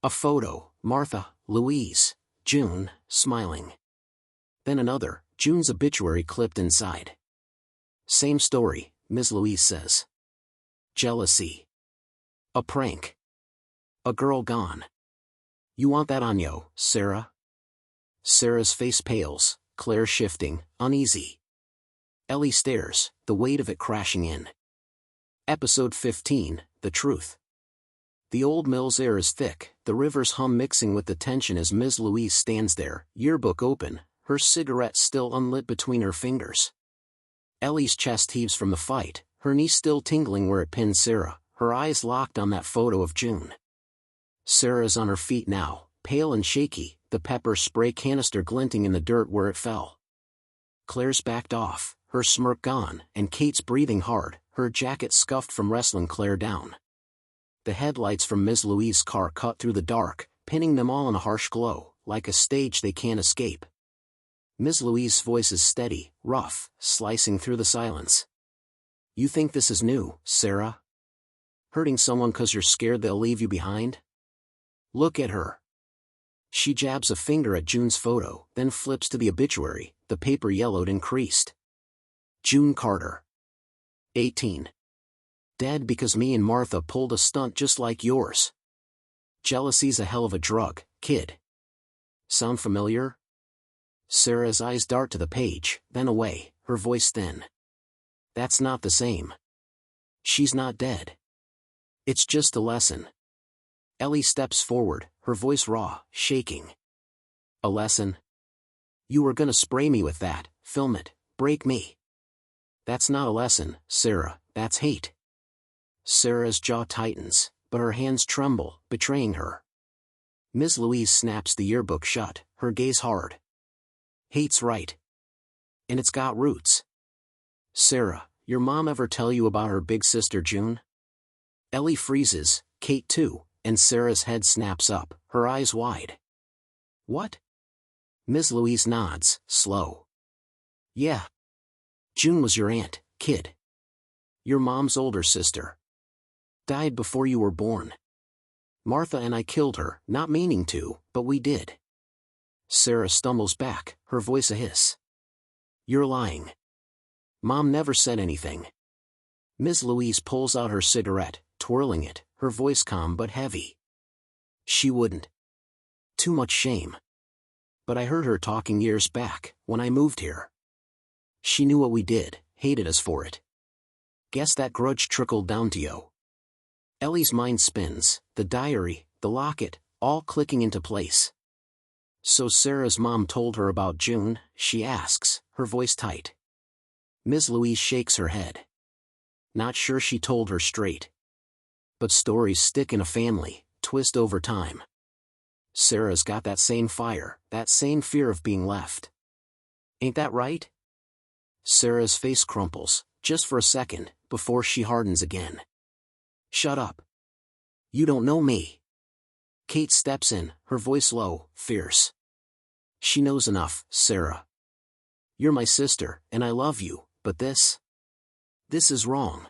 A photo, Martha, Louise, June, smiling. Then another, June's obituary clipped inside. Same story, Ms. Louise says. Jealousy. A prank. A girl gone. You want that on you, Sarah? Sarah's face pales, Claire shifting, uneasy. Ellie stares, the weight of it crashing in. Episode 15, The Truth. The old mill's air is thick, the river's hum mixing with the tension as Ms. Louise stands there, yearbook open, her cigarette still unlit between her fingers. Ellie's chest heaves from the fight, her knee still tingling where it pinned Sarah, her eyes locked on that photo of June. Sarah's on her feet now, pale and shaky, the pepper spray canister glinting in the dirt where it fell. Claire's backed off, her smirk gone, and Kate's breathing hard, her jacket scuffed from wrestling Claire down. The headlights from Ms. Louise's car cut through the dark, pinning them all in a harsh glow, like a stage they can't escape. Ms. Louise's voice is steady, rough, slicing through the silence. You think this is new, Sarah? Hurting someone 'cause you're scared they'll leave you behind? Look at her. She jabs a finger at June's photo, then flips to the obituary, the paper yellowed increased. June Carter. 18. Dead because me and Martha pulled a stunt just like yours. Jealousy's a hell of a drug, kid. Sound familiar? Sarah's eyes dart to the page, then away, her voice thin. That's not the same. She's not dead. It's just a lesson. Ellie steps forward, her voice raw, shaking. A lesson? You were gonna spray me with that, film it, break me. That's not a lesson, Sarah, that's hate. Sarah's jaw tightens, but her hands tremble, betraying her. Ms. Louise snaps the yearbook shut, her gaze hard. Hate's right. And it's got roots. Sarah, your mom ever tell you about her big sister June? Ellie freezes, Kate too, and Sarah's head snaps up, her eyes wide. What? Ms. Louise nods, slow. Yeah. June was your aunt, kid. Your mom's older sister. Died before you were born. Martha and I killed her, not meaning to, but we did. Sarah stumbles back, her voice a hiss. You're lying. Mom never said anything. Ms. Louise pulls out her cigarette, twirling it, her voice calm but heavy. She wouldn't. Too much shame. But I heard her talking years back, when I moved here. She knew what we did, hated us for it. Guess that grudge trickled down to you. Ellie's mind spins, the diary, the locket, all clicking into place. So Sarah's mom told her about June, she asks, her voice tight. Ms. Louise shakes her head. Not sure she told her straight. But stories stick in a family, twist over time. Sarah's got that same fire, that same fear of being left. Ain't that right? Sarah's face crumples, just for a second, before she hardens again. Shut up. You don't know me. Kate steps in, her voice low, fierce. She knows enough, Sarah. You're my sister, and I love you, but this is wrong.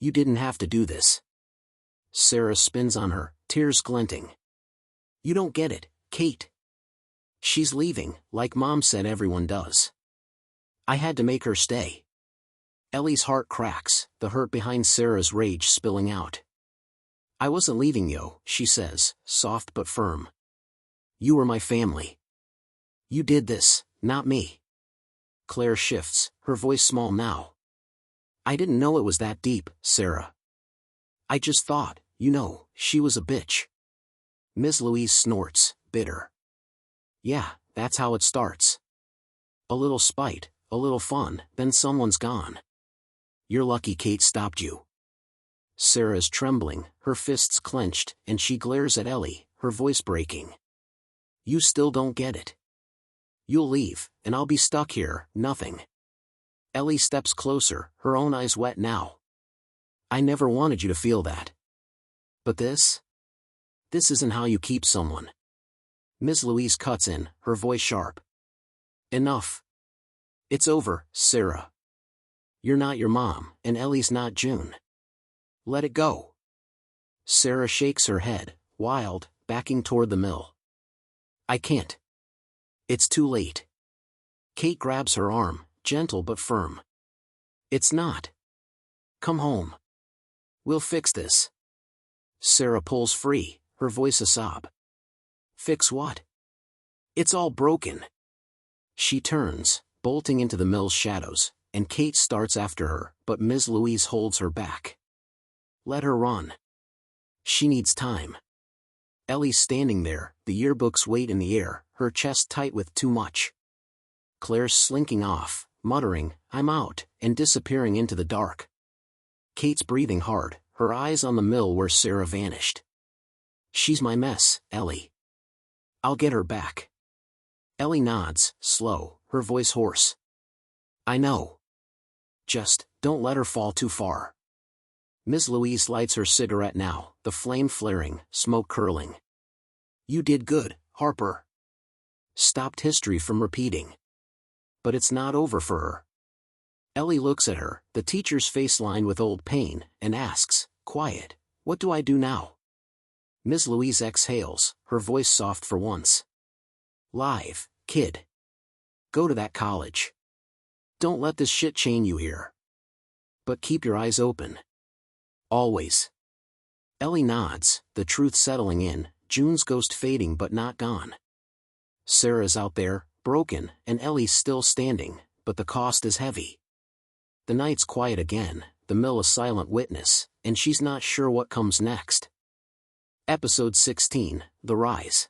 You didn't have to do this. Sarah spins on her, tears glinting. You don't get it, Kate. She's leaving, like Mom said everyone does. I had to make her stay. Ellie's heart cracks, the hurt behind Sarah's rage spilling out. I wasn't leaving you, she says, soft but firm. You were my family. You did this, not me. Claire shifts, her voice small now. I didn't know it was that deep, Sarah. I just thought, she was a bitch. Ms. Louise snorts, bitter. Yeah, that's how it starts. A little spite, a little fun, then someone's gone. You're lucky Kate stopped you. Sarah's trembling, her fists clenched, and she glares at Ellie, her voice breaking. You still don't get it. You'll leave, and I'll be stuck here, nothing. Ellie steps closer, her own eyes wet now. I never wanted you to feel that. But this isn't how you keep someone. Ms. Louise cuts in, her voice sharp. Enough. It's over, Sarah. You're not your mom, and Ellie's not June. Let it go. Sarah shakes her head, wild, backing toward the mill. I can't. It's too late. Kate grabs her arm, gentle but firm. It's not. Come home. We'll fix this. Sarah pulls free, her voice a sob. Fix what? It's all broken. She turns, bolting into the mill's shadows, and Kate starts after her, but Ms. Louise holds her back. Let her run. She needs time. Ellie's standing there, the yearbook's weight in the air, her chest tight with too much. Claire's slinking off, muttering, I'm out, and disappearing into the dark. Kate's breathing hard, her eyes on the mill where Sarah vanished. She's my mess, Ellie. I'll get her back. Ellie nods, slow, her voice hoarse. I know. Just, don't let her fall too far. Ms. Louise lights her cigarette now, the flame flaring, smoke curling. You did good, Harper. Stopped history from repeating. But it's not over for her. Ellie looks at her, the teacher's face lined with old pain, and asks, quiet, what do I do now? Ms. Louise exhales, her voice soft for once. Live, kid. Go to that college. Don't let this shit chain you here. But keep your eyes open. Always. Ellie nods, the truth settling in, June's ghost fading but not gone. Sarah's out there, broken, and Ellie's still standing, but the cost is heavy. The night's quiet again, the mill a silent witness, and she's not sure what comes next. Episode 16, The Rise.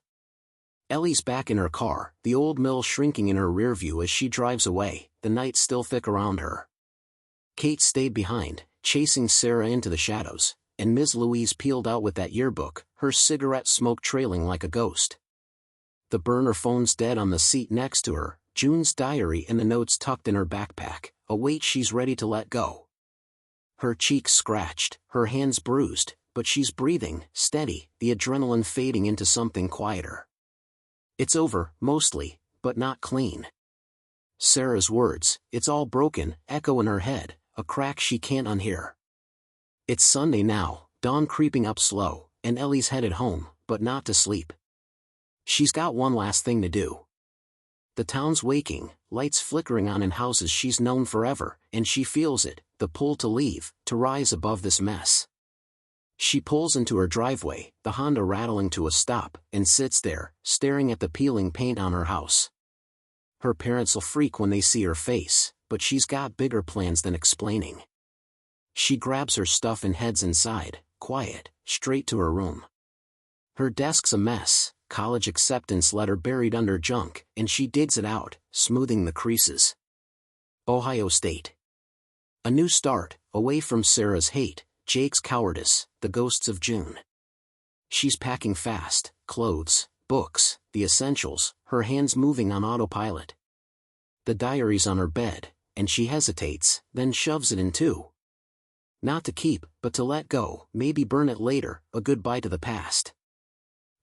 Ellie's back in her car, the old mill shrinking in her rearview as she drives away, the night still thick around her. Kate stayed behind, chasing Sarah into the shadows, and Ms. Louise peeled out with that yearbook, her cigarette smoke trailing like a ghost. The burner phone's dead on the seat next to her, June's diary and the notes tucked in her backpack, a weight she's ready to let go. Her cheeks scratched, her hands bruised, but she's breathing, steady, the adrenaline fading into something quieter. It's over, mostly, but not clean. Sarah's words, "It's all broken," echo in her head, a crack she can't unhear. It's Sunday now, dawn creeping up slow, and Ellie's headed home, but not to sleep. She's got one last thing to do. The town's waking, lights flickering on in houses she's known forever, and she feels it, the pull to leave, to rise above this mess. She pulls into her driveway, the Honda rattling to a stop, and sits there, staring at the peeling paint on her house. Her parents'll freak when they see her face, but she's got bigger plans than explaining. She grabs her stuff and heads inside, quiet, straight to her room. Her desk's a mess, college acceptance letter buried under junk, and she digs it out, smoothing the creases. Ohio State. A new start, away from Sarah's hate, Jake's cowardice, the ghosts of June. She's packing fast, clothes, books, the essentials, her hands moving on autopilot. The diary's on her bed, and she hesitates, then shoves it in too. Not to keep, but to let go, maybe burn it later, a goodbye to the past.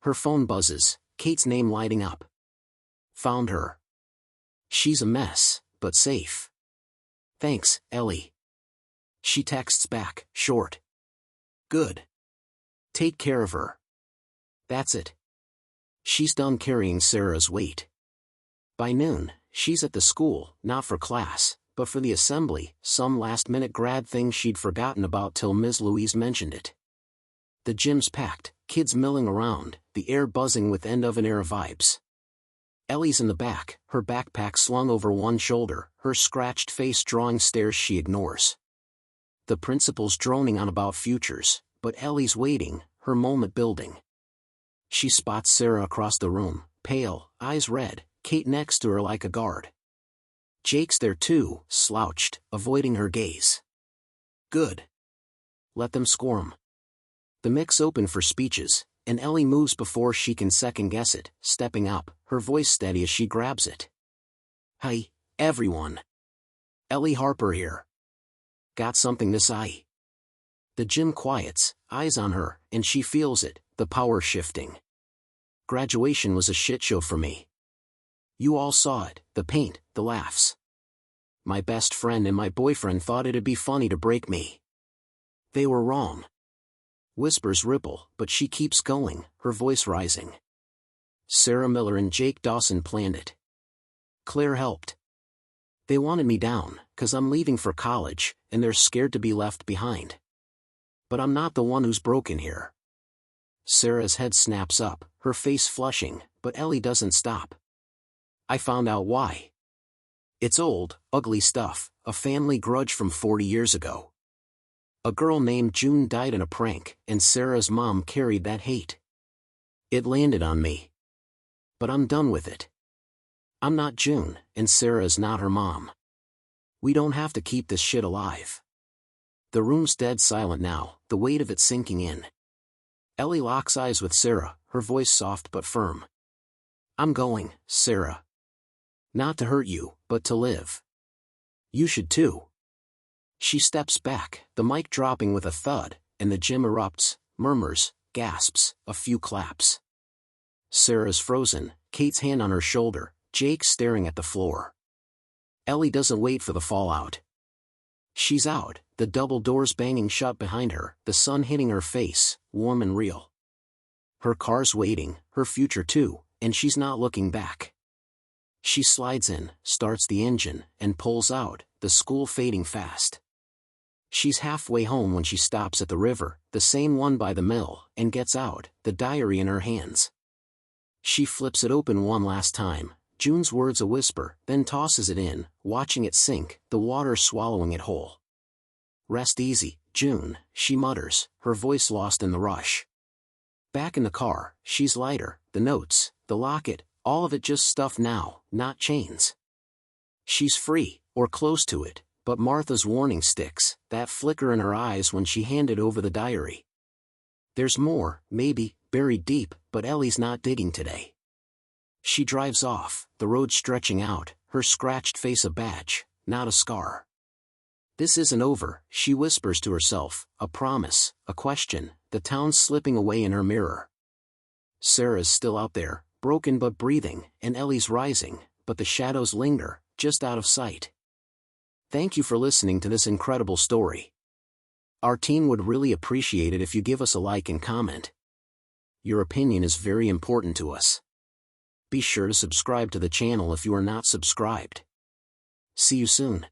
Her phone buzzes, Kate's name lighting up. Found her. She's a mess, but safe. Thanks, Ellie. She texts back, short. Good. Take care of her. That's it. She's done carrying Sarah's weight. By noon, she's at the school, not for class, but for the assembly, some last-minute grad thing she'd forgotten about till Ms. Louise mentioned it. The gym's packed, kids milling around, the air buzzing with end-of-an-era vibes. Ellie's in the back, her backpack slung over one shoulder, her scratched face drawing stares she ignores. The principal's droning on about futures, but Ellie's waiting, her moment building. She spots Sarah across the room, pale, eyes red, Kate next to her like a guard. Jake's there too, slouched, avoiding her gaze. Good. Let them squirm. The mic's open for speeches, and Ellie moves before she can second-guess it, stepping up, her voice steady as she grabs it. Hi, everyone. Ellie Harper here. Got something to say. The gym quiets, eyes on her, and she feels it, the power shifting. Graduation was a shit show for me. You all saw it, the paint, the laughs. My best friend and my boyfriend thought it'd be funny to break me. They were wrong. Whispers ripple, but she keeps going, her voice rising. Sarah Miller and Jake Dawson planned it. Claire helped. They wanted me down, 'cause I'm leaving for college, and they're scared to be left behind. But I'm not the one who's broken here. Sarah's head snaps up, her face flushing, but Ellie doesn't stop. I found out why. It's old, ugly stuff, a family grudge from 40 years ago. A girl named June died in a prank, and Sarah's mom carried that hate. It landed on me. But I'm done with it. I'm not June, and Sarah's not her mom. We don't have to keep this shit alive. The room's dead silent now, the weight of it sinking in. Ellie locks eyes with Sarah, her voice soft but firm. I'm going, Sarah. Not to hurt you, but to live. You should too. She steps back, the mic dropping with a thud, and the gym erupts, murmurs, gasps, a few claps. Sarah's frozen, Kate's hand on her shoulder, Jake staring at the floor. Ellie doesn't wait for the fallout. She's out, the double doors banging shut behind her, the sun hitting her face, warm and real. Her car's waiting, her future too, and she's not looking back. She slides in, starts the engine, and pulls out, the school fading fast. She's halfway home when she stops at the river, the same one by the mill, and gets out, the diary in her hands. She flips it open one last time, June's words a whisper, then tosses it in, watching it sink, the water swallowing it whole. "Rest easy, June," she mutters, her voice lost in the rush. Back in the car, she's lighter, the notes, the locket, all of it just stuff now, not chains. She's free, or close to it, but Martha's warning sticks, that flicker in her eyes when she handed over the diary. There's more, maybe, buried deep, but Ellie's not digging today. She drives off, the road stretching out, her scratched face a badge, not a scar. This isn't over, she whispers to herself, a promise, a question, the town slipping away in her mirror. Sarah's still out there, broken but breathing, and Ellie's rising, but the shadows linger, just out of sight. Thank you for listening to this incredible story. Our team would really appreciate it if you give us a like and comment. Your opinion is very important to us. Be sure to subscribe to the channel if you are not subscribed. See you soon.